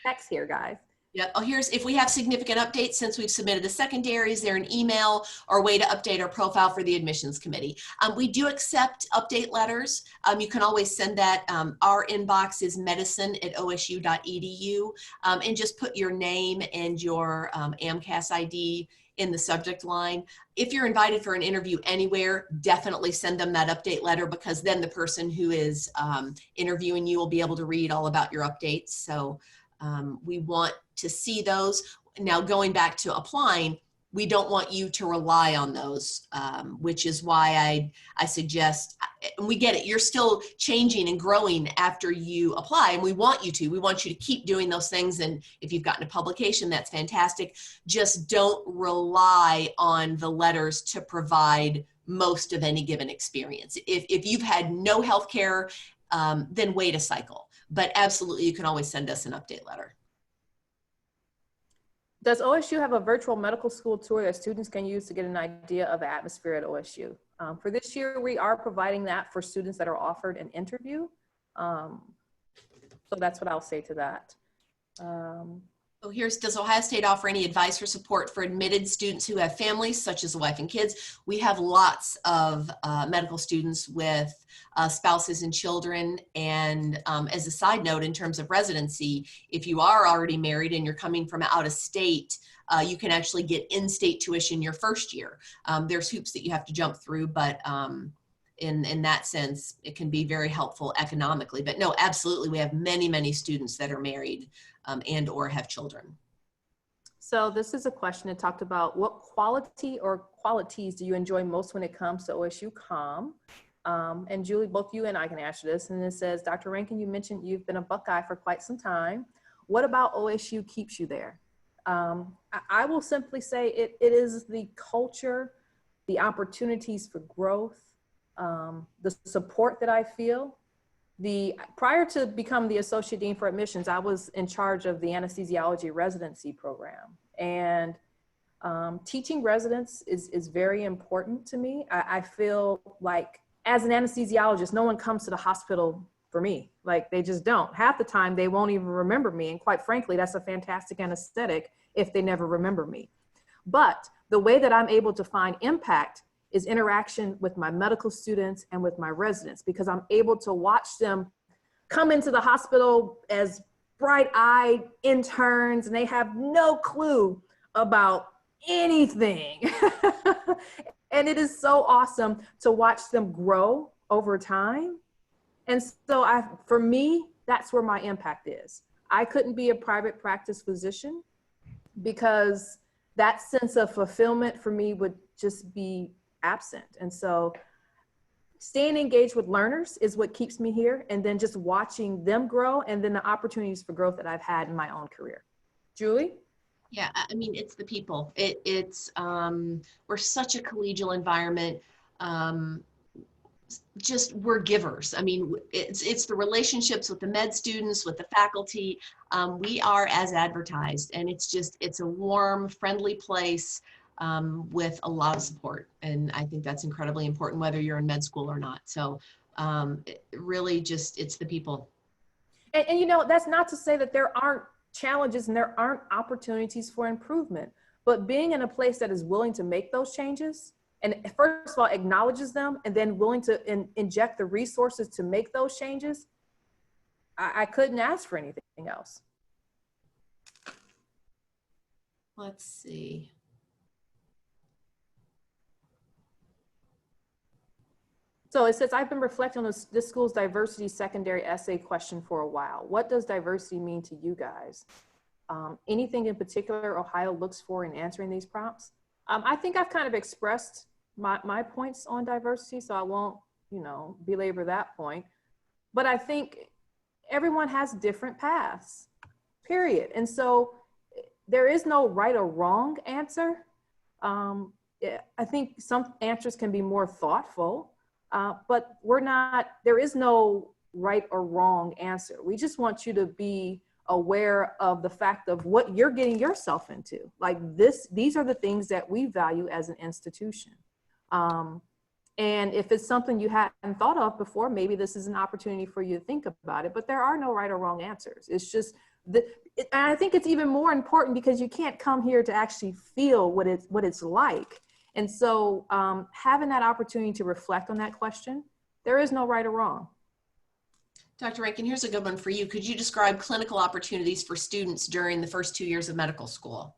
text here, guys. Yep. Oh, here's, if we have significant updates since we've submitted the secondary, is there an email or way to update our profile for the admissions committee? We do accept update letters. You can always send that. Our inbox is medicine@osu.edu, and just put your name and your AMCAS ID in the subject line. If you're invited for an interview anywhere, definitely send them that update letter, because then the person who is interviewing you will be able to read all about your updates. So we want to see those. Now, going back to applying, we don't want you to rely on those, which is why I suggest, and we get it, you're still changing and growing after you apply, and we want you to. We want you to keep doing those things, and if you've gotten a publication, that's fantastic. Just don't rely on the letters to provide most of any given experience. If you've had no healthcare, then wait a cycle. But absolutely, you can always send us an update letter. Does OSU have a virtual medical school tour that students can use to get an idea of the atmosphere at OSU? For this year, we are providing that for students that are offered an interview. So that's what I'll say to that. Oh, does Ohio State offer any advice or support for admitted students who have families, such as a wife and kids? We have lots of medical students with spouses and children. And as a side note, in terms of residency, if you are already married and you're coming from out of state, you can actually get in-state tuition your first year. There's hoops that you have to jump through, but in that sense, it can be very helpful economically. But no, absolutely, we have many, many students that are married and or have children. So this is a question that talked about what quality or qualities do you enjoy most when it comes to OSU COM? And Julie, both you and I can answer this. And it says, Dr. Rankin, you mentioned you've been a Buckeye for quite some time. What about OSU keeps you there? I will simply say it is the culture, the opportunities for growth, the support that I feel. Prior to becoming the Associate Dean for Admissions, I was in charge of the anesthesiology residency program. And teaching residents is very important to me. I feel like as an anesthesiologist, no one comes to the hospital for me. Like, they just don't. Half the time, they won't even remember me. And quite frankly, that's a fantastic anesthetic if they never remember me. But the way that I'm able to find impact is interaction with my medical students and with my residents, because I'm able to watch them come into the hospital as bright-eyed interns, and they have no clue about anything. And it is so awesome to watch them grow over time. And so for me, that's where my impact is. I couldn't be a private practice physician because that sense of fulfillment for me would just be absent. And so staying engaged with learners is what keeps me here, and then just watching them grow, and then the opportunities for growth that I've had in my own career. Julie? Yeah, I mean, it's the people. We're such a collegial environment. just we're givers. I mean, it's the relationships with the med students, with the faculty. We are as advertised, and it's a warm, friendly place with a lot of support. And I think that's incredibly important, whether you're in med school or not. So really just, it's the people. And you know, that's not to say that there aren't challenges and there aren't opportunities for improvement, but being in a place that is willing to make those changes, and first of all, acknowledges them, and then willing to inject the resources to make those changes, I couldn't ask for anything else. Let's see. So it says, I've been reflecting on this school's diversity secondary essay question for a while. What does diversity mean to you guys? Anything in particular Ohio looks for in answering these prompts? I think I've kind of expressed my points on diversity, so I won't, you know, belabor that point. But I think everyone has different paths, period. And so there is no right or wrong answer. I think some answers can be more thoughtful, but there is no right or wrong answer. We just want you to be aware of the fact of what you're getting yourself into. Like these are the things that we value as an institution. And if it's something you hadn't thought of before, maybe this is an opportunity for you to think about it, but there are no right or wrong answers. It's just, and I think it's even more important because you can't come here to actually feel what it's like. And so having that opportunity to reflect on that question, there is no right or wrong. Dr. Rankin, here's a good one for you. Could you describe clinical opportunities for students during the first 2 years of medical school?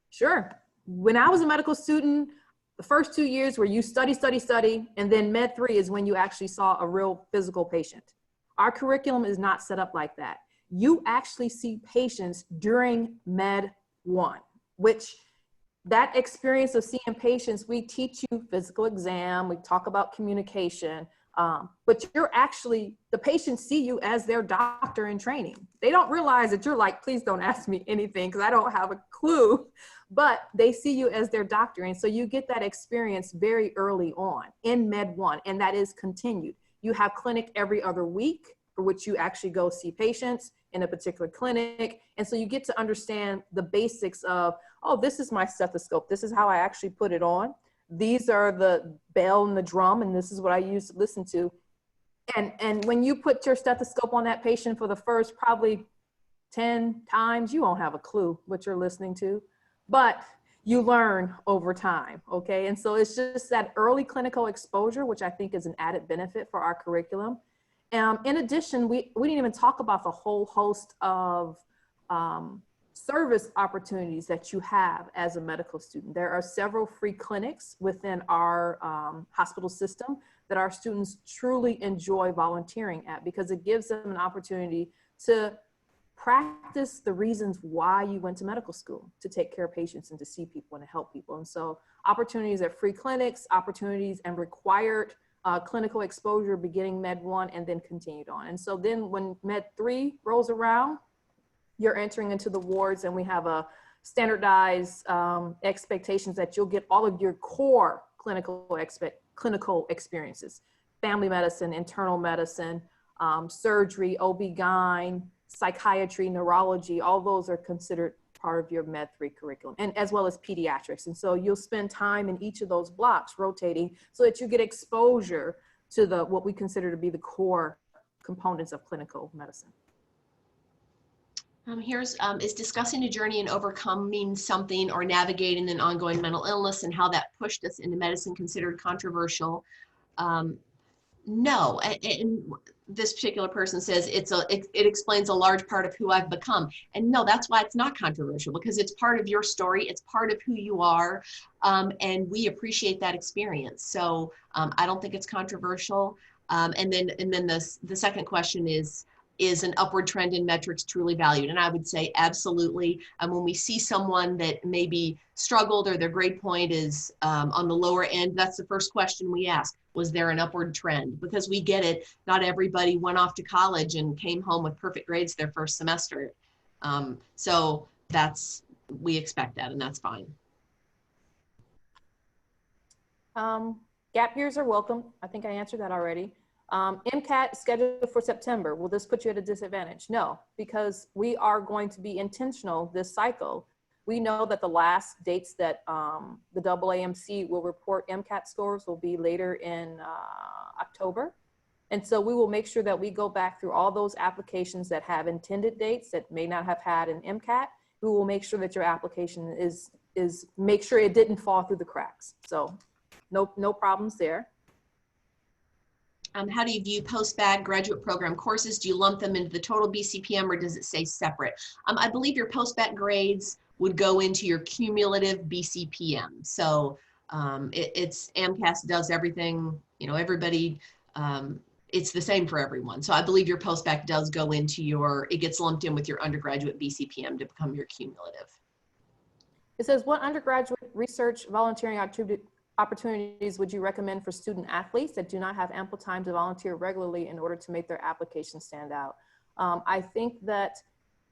Sure. When I was a medical student, the first 2 years where you study, and then Med 3 is when you actually saw a real physical patient. Our curriculum is not set up like that. You actually see patients during Med 1, which that experience of seeing patients, we teach you physical exam, we talk about communication, but the patients see you as their doctor in training. They don't realize that you're like, please don't ask me anything because I don't have a clue, but they see you as their doctor. And so you get that experience very early on in Med 1, and that is continued. You have clinic every other week for which you actually go see patients in a particular clinic. And so you get to understand the basics of, oh, this is my stethoscope. This is how I actually put it on. These are the bell and the drum, and this is what I use to listen to. And when you put your stethoscope on that patient for the first probably 10 times, you won't have a clue what you're listening to, but you learn over time, okay? And so it's just that early clinical exposure, which I think is an added benefit for our curriculum. In addition, we didn't even talk about the whole host of service opportunities that you have as a medical student. There are several free clinics within our hospital system that our students truly enjoy volunteering at because it gives them an opportunity to practice the reasons why you went to medical school, to take care of patients and to see people and to help people. And so opportunities at free clinics, opportunities and required clinical exposure beginning Med 1 and then continued on. And so then when Med 3 rolls around, you're entering into the wards and we have a standardized expectations that you'll get all of your core clinical experiences, family medicine, internal medicine, surgery, OB-GYN, psychiatry, neurology, all those are considered part of your Med 3 curriculum, and as well as pediatrics. And so you'll spend time in each of those blocks rotating so that you get exposure to what we consider to be the core components of clinical medicine. Is discussing a journey and overcoming something or navigating an ongoing mental illness and how that pushed us into medicine considered controversial? No, and this particular person says it explains a large part of who I've become. And no, that's why it's not controversial, because it's part of your story. It's part of who you are. And we appreciate that experience. So I don't think it's controversial. And then the second question is an upward trend in metrics truly valued? And I would say absolutely. When we see someone that maybe struggled or their grade point is on the lower end, that's the first question we ask. Was there an upward trend? Because we get it. Not everybody went off to college and came home with perfect grades their first semester. So we expect that, and that's fine. Gap years are welcome. I think I answered that already. MCAT scheduled for September. Will this put you at a disadvantage? No, because we are going to be intentional this cycle. We know that the last dates that the AAMC will report MCAT scores will be later in October. And so we will make sure that we go back through all those applications that have intended dates that may not have had an MCAT. We will make sure that your application is make sure it didn't fall through the cracks. So no problems there. How do you view post-bag graduate program courses? Do you lump them into the total BCPM or does it stay separate? I believe your post-bag grades would go into your cumulative BCPM. So it's AMCAS does everything, you know, everybody, it's the same for everyone. So I believe your post-bag does go into your, it gets lumped in with your undergraduate BCPM to become your cumulative. It says, what undergraduate research volunteering opportunities would you recommend for student athletes that do not have ample time to volunteer regularly in order to make their application stand out? I think that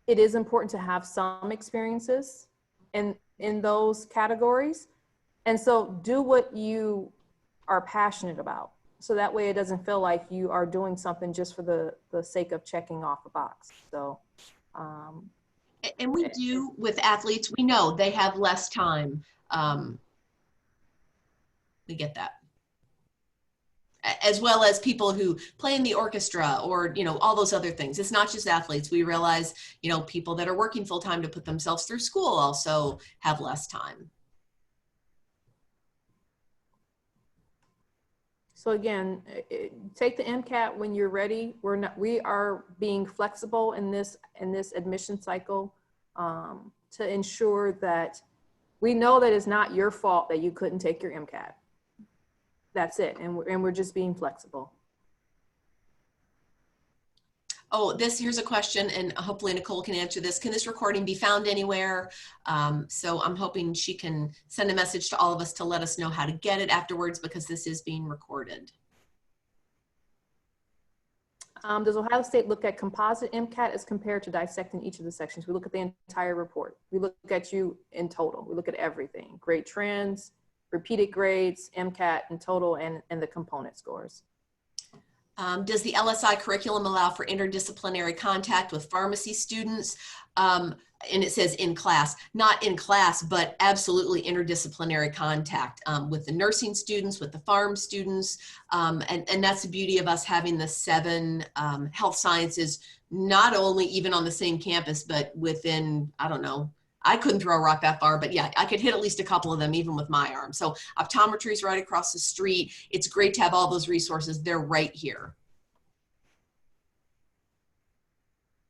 it is important to have some experiences in those categories. And so do what you are passionate about. So that way it doesn't feel like you are doing something just for the sake of checking off a box. So, and we do with athletes, we know they have less time. We get that. As well as people who play in the orchestra or, you know, all those other things. It's not just athletes. We realize, you know, people that are working full time to put themselves through school also have less time. So again, take the MCAT when you're ready. We are being flexible in this admission cycle to ensure that we know that it's not your fault that you couldn't take your MCAT. That's it, and we're just being flexible. Oh, here's a question, and hopefully Nicole can answer this. Can this recording be found anywhere? So I'm hoping she can send a message to all of us to let us know how to get it afterwards, because this is being recorded. Does Ohio State look at composite MCAT as compared to dissecting each of the sections? We look at the entire report. We look at you in total. We look at everything, grade trends, repeated grades, MCAT in total, and the component scores. Does the LSI curriculum allow for interdisciplinary contact with pharmacy students? And it says in class, not in class, but absolutely interdisciplinary contact with the nursing students, with the pharm students. And that's the beauty of us having the 7 health sciences, not only even on the same campus, but within, I don't know, I couldn't throw a rock that far, but yeah, I could hit at least a couple of them even with my arm. So optometry is right across the street. It's great to have all those resources. They're right here.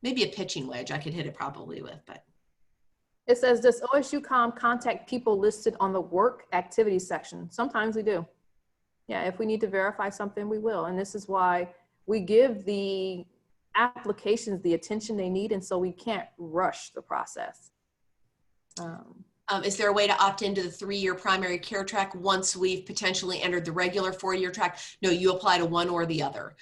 Maybe a pitching wedge I could hit it probably with, but. It says, does OSUCOM contact people listed on the work activities section? Sometimes we do. Yeah, if we need to verify something, we will. And this is why we give the applications the attention they need, and so we can't rush the process. Is there a way to opt into the 3-year primary care track once we've potentially entered the regular 4-year track? No, you apply to one or the other.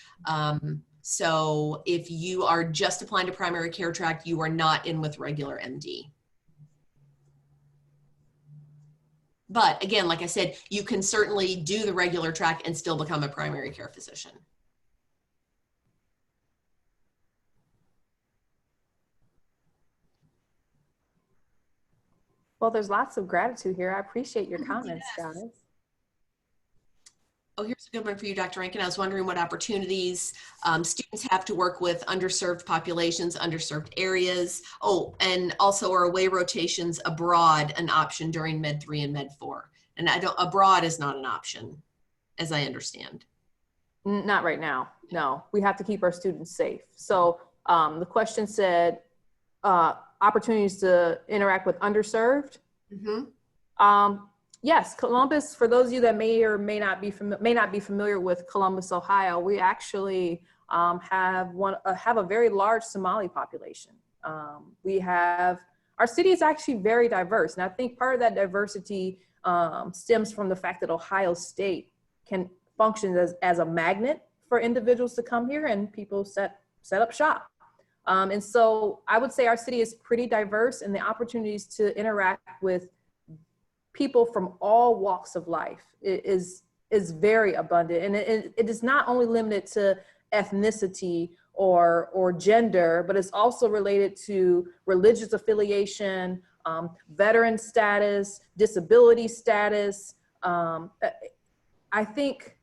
So if you are just applying to primary care track, you are not in with regular MD. But again, like I said, you can certainly do the regular track and still become a primary care physician. Well, there's lots of gratitude here. I appreciate your comments, guys. Oh, here's a good one for you, Dr. Rankin. I was wondering what opportunities students have to work with underserved populations, underserved areas. Oh, and also are away rotations abroad an option during Med 3 and Med 4? And abroad is not an option, as I understand. Not right now, no. We have to keep our students safe. So the question said, opportunities to interact with underserved. Mm-hmm. Yes, Columbus, for those of you that may or may not be familiar with Columbus, Ohio, we actually have a very large Somali population. Our city is actually very diverse. And I think part of that diversity stems from the fact that Ohio State can function as a magnet for individuals to come here, and people set up shop. And so I would say our city is pretty diverse, and the opportunities to interact with people from all walks of life is is very abundant, and it is not only limited to ethnicity or gender, but it's also related to religious affiliation, veteran status, disability status. I think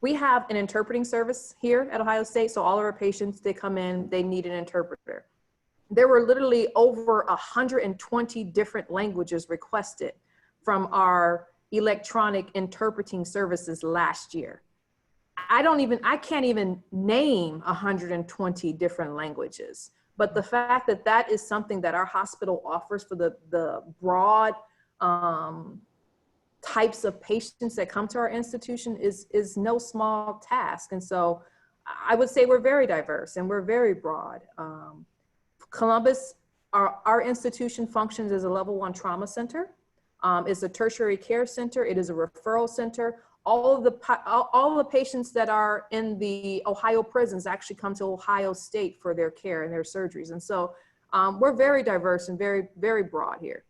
we have an interpreting service here at Ohio State. So all of our patients, they come in, they need an interpreter. There were literally over 120 different languages requested from our electronic interpreting services last year. I can't even name 120 different languages. But the fact that that is something that our hospital offers for the broad types of patients that come to our institution is no small task. And so I would say we're very diverse and we're very broad. Columbus, our institution functions as a level 1 trauma center. It's a tertiary care center. It is a referral center. All of the patients that are in the Ohio prisons actually come to Ohio State for their care and their surgeries. And so we're very diverse and very, very broad here.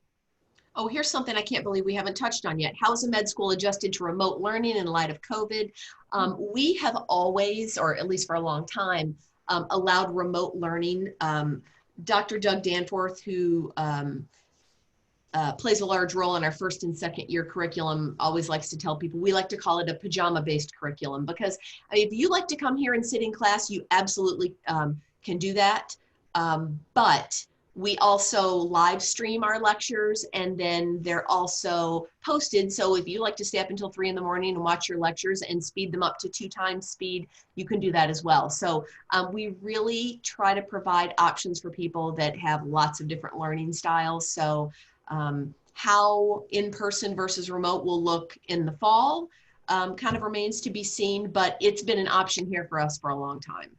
Oh, here's something I can't believe we haven't touched on yet. How's a med school adjusted to remote learning in light of COVID? We have always, or at least for a long time, allowed remote learning. Dr. Doug Danforth, who plays a large role in our first and second year curriculum, always likes to tell people we like to call it a pajama-based curriculum, because if you like to come here and sit in class, you absolutely can do that. But we also live stream our lectures, and then they're also posted. So if you like to stay up until 3 in the morning and watch your lectures and speed them up to 2 times speed, you can do that as well. So we really try to provide options for people that have lots of different learning styles. So how in-person versus remote will look in the fall kind of remains to be seen, but it's been an option here for us for a long time.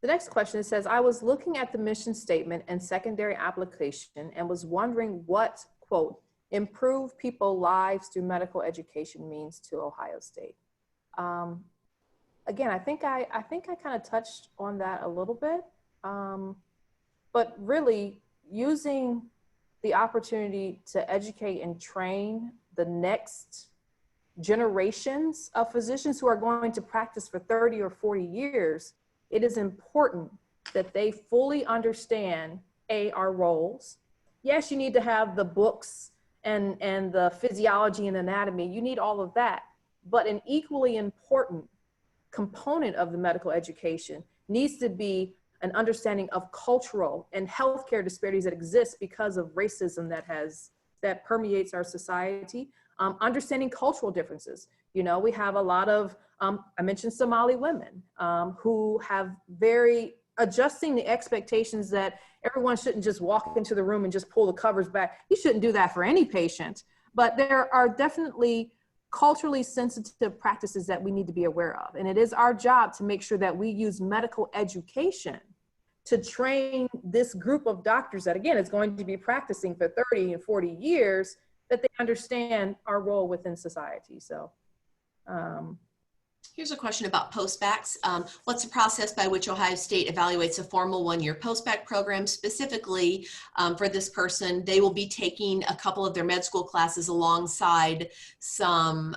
The next question says, I was looking at the mission statement and secondary application and was wondering what, quote, improve people's lives through medical education means to Ohio State. Again, I think I kind of touched on that a little bit, but really using the opportunity to educate and train the next generations of physicians who are going to practice for 30 or 40 years, it is important that they fully understand our roles. Yes, you need to have the books and the physiology and anatomy. You need all of that. But an equally important component of the medical education needs to be an understanding of cultural and healthcare disparities that exist because of racism that permeates our society. Understanding cultural differences. You know, we have a lot of, I mentioned Somali women who have adjusting the expectations that everyone shouldn't just walk into the room and just pull the covers back. You shouldn't do that for any patient, but there are definitely culturally sensitive practices that we need to be aware of. And it is our job to make sure that we use medical education to train this group of doctors that, again, is going to be practicing for 30 and 40 years, that they understand our role within society. So here's a question about postbacks. What's the process by which Ohio State evaluates a formal 1-year postbac program? Specifically for this person, they will be taking a couple of their med school classes alongside some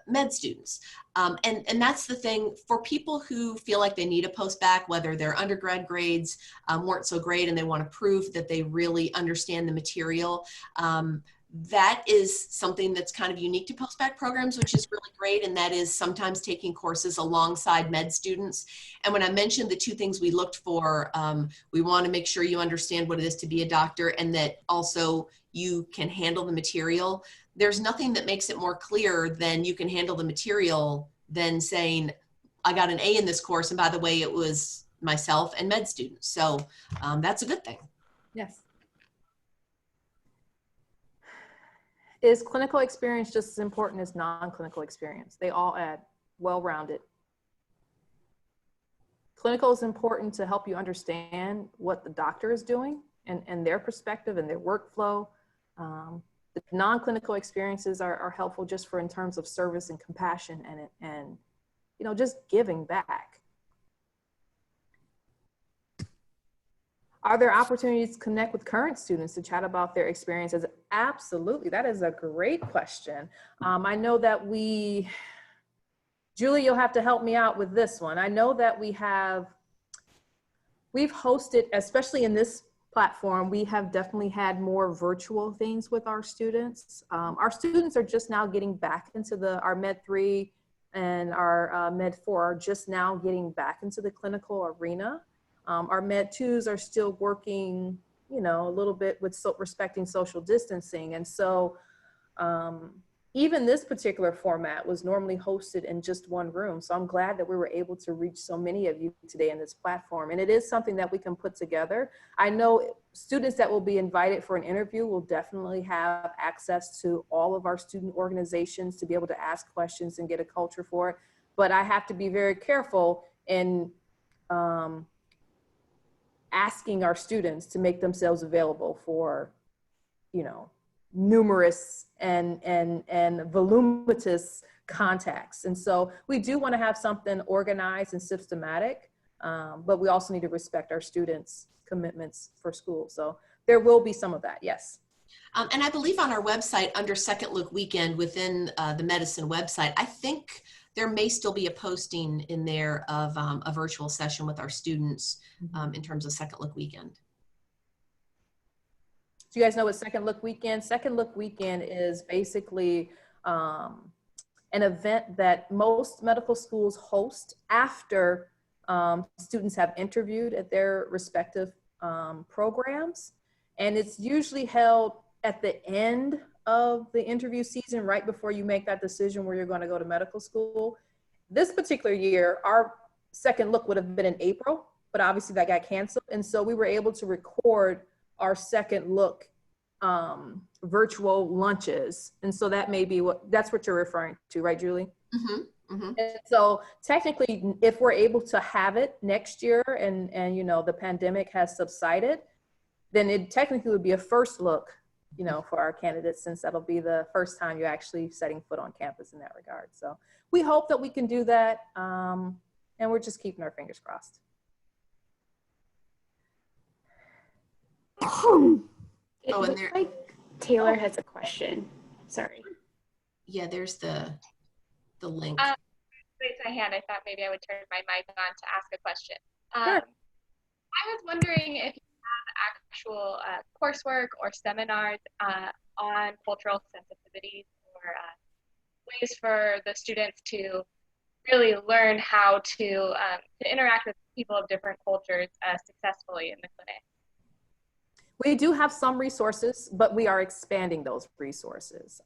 med students. And that's the thing for people who feel like they need a postbac, whether their undergrad grades weren't so great and they want to prove that they really understand the material. That is something that's kind of unique to postbac programs, which is really great. And that is sometimes taking courses alongside med students. And when I mentioned the 2 things we looked for, we want to make sure you understand what it is to be a doctor and that also you can handle the material. There's nothing that makes it more clear than you can handle the material than saying, I got an A in this course. And by the way, it was myself and med students. So that's a good thing. yes. Is clinical experience just as important as non-clinical experience? They all add well-rounded. Clinical is important to help you understand what the doctor is doing and their perspective and their workflow. The non-clinical experiences are helpful just for in terms of service and compassion and you know, just giving back. Are there opportunities to connect with current students to chat about their experiences? Absolutely, that is a great question. I know that Julie, you'll have to help me out with this one. I know that we've hosted, especially in this platform, we have definitely had more virtual things with our students. Our students are just now getting back into our Med 3 and our Med 4 are just now getting back into the clinical arena. Our Med 2s are still working, you know, a little bit with respecting social distancing. And so even this particular format was normally hosted in just one room. So I'm glad that we were able to reach so many of you today in this platform. And it is something that we can put together. I know students that will be invited for an interview will definitely have access to all of our student organizations to be able to ask questions and get a culture for it. But I have to be very careful in asking our students to make themselves available for, you know, numerous and voluminous contacts. And so we do want to have something organized and systematic, but we also need to respect our students' commitments for school. So there will be some of that, yes. And I believe on our website under Second Look Weekend within the medicine website, I think there may still be a posting in there of a virtual session with our students in terms of Second Look Weekend. Do you guys know what Second Look Weekend? Second Look Weekend is basically an event that most medical schools host after students have interviewed at their respective programs. And it's usually held at the end of the interview season, right before you make that decision where you're going to go to medical school. This particular year, our second look would have been in April, but obviously that got canceled. And so we were able to record our second look virtual lunches. And so that may be that's what you're referring to, right, Julie? Mm-hmm. Mm-hmm. And so technically, if we're able to have it next year and you know, the pandemic has subsided, then it technically would be a first look, you know, for our candidates, since that'll be the first time you're actually setting foot on campus in that regard. So we hope that we can do that. And we're just keeping our fingers crossed. It looks like Taylor has a question. Sorry. Yeah, there's the link. Raise my hand. I thought maybe I would turn my mic on to ask a question. Sure. I was wondering if you have actual coursework or seminars on cultural sensitivities or ways for the students to really learn how to interact with people of different cultures successfully in the clinic. We do have some resources, but we are expanding those resources.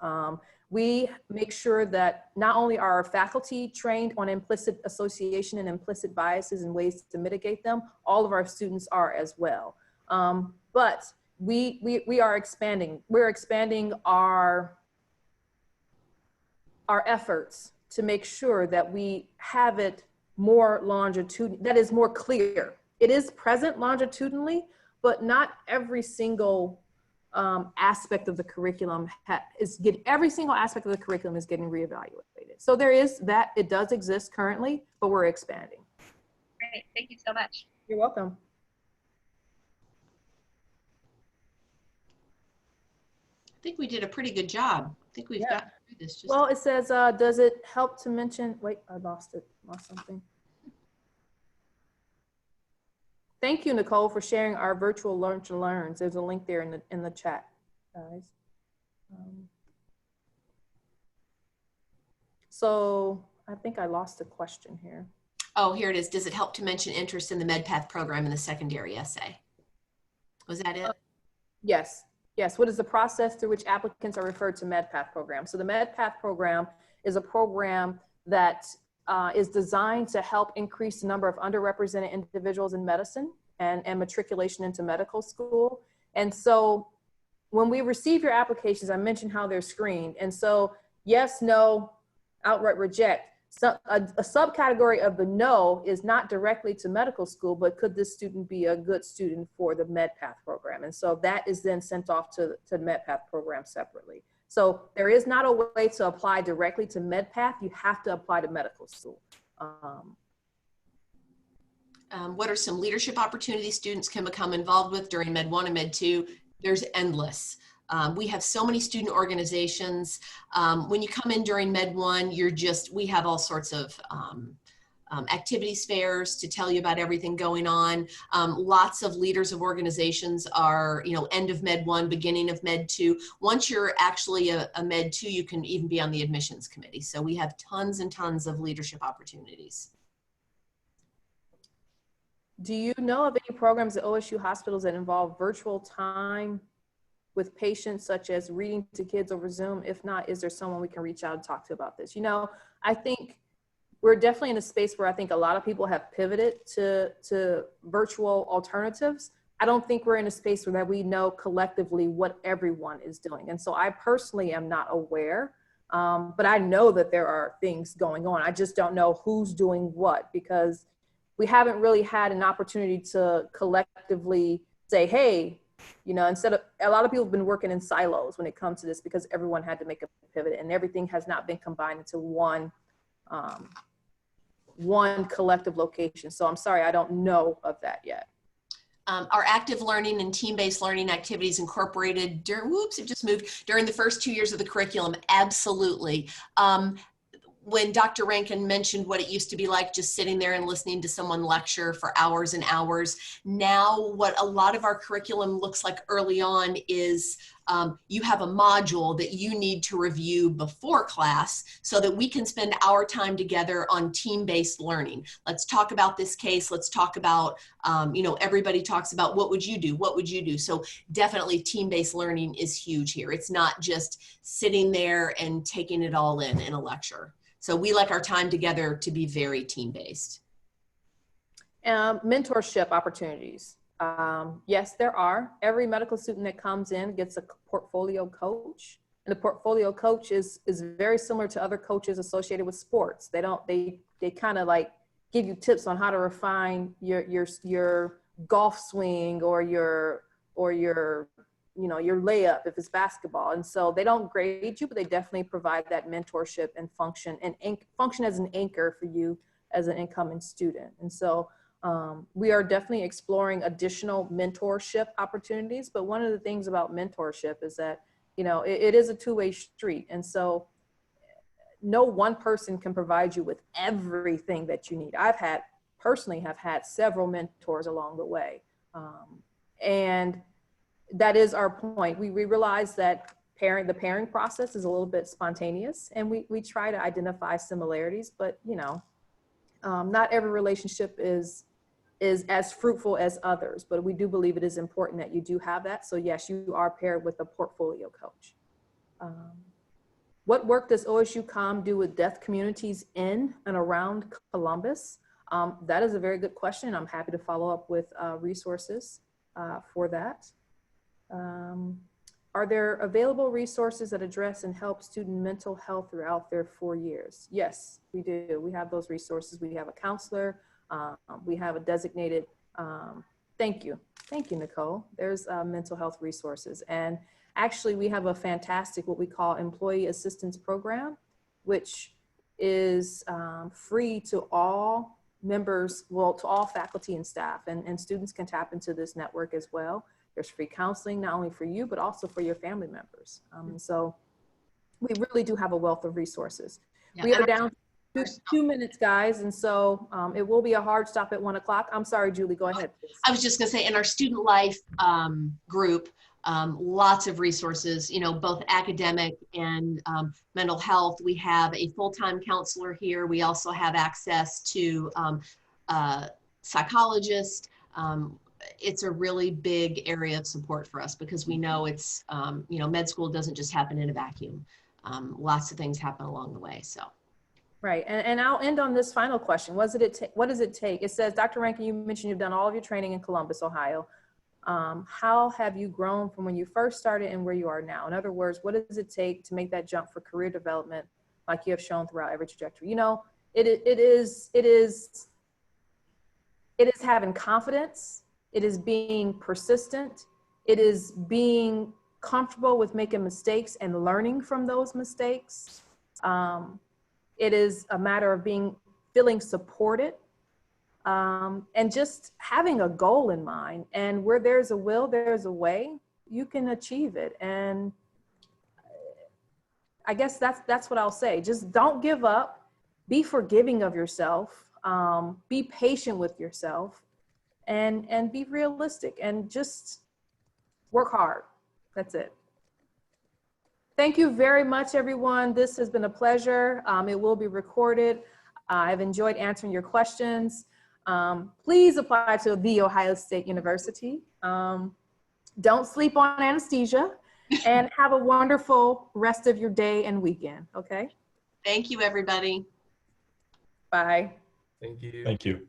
We make sure that not only are our faculty trained on implicit association and implicit biases and ways to mitigate them, all of our students are as well. But we are expanding. We're expanding our efforts to make sure that we have it more longitudinally, that is more clear. It is present longitudinally, but not every single aspect of the curriculum every single aspect of the curriculum is getting reevaluated. So there is that, it does exist currently, but we're expanding. Great, thank you so much. You're welcome. I think we did a pretty good job. I think we've got through this. Well, it says, does it help to mention, wait, I lost something. Thank you, Nicole, for sharing our virtual lunch and learns. There's a link there in the chat, guys. So I think I lost a question here. Oh, here it is. Does it help to mention interest in the MedPath program in the secondary essay? Was that it? Yes. Yes. What is the process through which applicants are referred to MedPath program? So the MedPath program is a program that is designed to help increase the number of underrepresented individuals in medicine and matriculation into medical school. And so when we receive your applications, I mentioned how they're screened. And so yes, no, outright reject. So a subcategory of the no is not directly to medical school, but could this student be a good student for the MedPath program? And so that is then sent off to the MedPath program separately. So there is not a way to apply directly to MedPath. You have to apply to medical school. What are some leadership opportunities students can become involved with during Med 1 and Med 2? There's endless. We have so many student organizations. When you come in during Med 1, we have all sorts of activities fairs to tell you about everything going on. Lots of leaders of organizations are, end of Med 1, beginning of Med 2. Once you're actually a Med 2, you can even be on the admissions committee. So we have tons and tons of leadership opportunities. Do you know of any programs at OSU hospitals that involve virtual time with patients, such as reading to kids over Zoom? If not, is there someone we can reach out and talk to about this? I think we're definitely in a space where I think a lot of people have pivoted to virtual alternatives. I don't think we're in a space where we know collectively what everyone is doing. And so I personally am not aware, but I know that there are things going on. I just don't know who's doing what, because we haven't really had an opportunity to collectively say, hey, instead of, a lot of people have been working in silos when it comes to this, because everyone had to make a pivot and everything has not been combined into one collective location. So I'm sorry, I don't know of that yet. Our active learning and team-based learning activities incorporated during the first 2 years of the curriculum. Absolutely. When Dr. Rankin mentioned what it used to be like just sitting there and listening to someone lecture for hours and hours, now what a lot of our curriculum looks like early on is you have a module that you need to review before class so that we can spend our time together on team-based learning. Let's talk about this case. Let's talk about, everybody talks about what would you do? What would you do? So definitely team-based learning is huge here. It's not just sitting there and taking it all in a lecture. So we like our time together to be very team-based. Mentorship opportunities. Yes, there are. Every medical student that comes in gets a portfolio coach. And the portfolio coach is very similar to other coaches associated with sports. They kind of like give you tips on how to refine your golf swing or your layup if it's basketball. And so they don't grade you, but they definitely provide that mentorship and function as an anchor for you as an incoming student. And so we are definitely exploring additional mentorship opportunities. But one of the things about mentorship is that, it is a two-way street. And so no one person can provide you with everything that you need. Personally have had several mentors along the way. And that is our point. We realize that the pairing process is a little bit spontaneous, and we try to identify similarities, but not every relationship is as fruitful as others, but we do believe it is important that you do have that. So yes, you are paired with a portfolio coach. What work does OSU COM do with deaf communities in and around Columbus? That is a very good question. I'm happy to follow up with resources for that. Are there available resources that address and help student mental health throughout their 4 years? Yes, we do. We have those resources. We have a counselor. We have a designated, thank you, Nicole. There's mental health resources. And actually we have a fantastic, what we call employee assistance program, which is free to all members, to all faculty and staff, and students can tap into this network as well. There's free counseling, not only for you, but also for your family members. And so we really do have a wealth of resources. Yeah, we are down to 2 minutes, guys. And so it will be a hard stop at 1 o'clock. I'm sorry, Julie, go ahead, please. I was just gonna say, in our student life group, lots of resources, both academic and mental health. We have a full-time counselor here. We also have access to psychologists. It's a really big area of support for us because we know it's, med school doesn't just happen in a vacuum. Lots of things happen along the way, so. Right, and I'll end on this final question. What does it take? It says, Dr. Rankin, you mentioned you've done all of your training in Columbus, Ohio. How have you grown from when you first started and where you are now? In other words, what does it take to make that jump for career development like you have shown throughout every trajectory? It is having confidence. It is being persistent. It is being comfortable with making mistakes and learning from those mistakes. It is a matter of feeling supported. and just having a goal in mind. And where there's a will, there's a way. You can achieve it. And I guess that's what I'll say. Just don't give up. Be forgiving of yourself. Be patient with yourself, and be realistic, and just work hard. That's it. Thank you very much, everyone. This has been a pleasure. It will be recorded. I've enjoyed answering your questions. Please apply to The Ohio State University. Don't sleep on anesthesia, and have a wonderful rest of your day and weekend, okay? Thank you, everybody. Bye. Thank you. Thank you.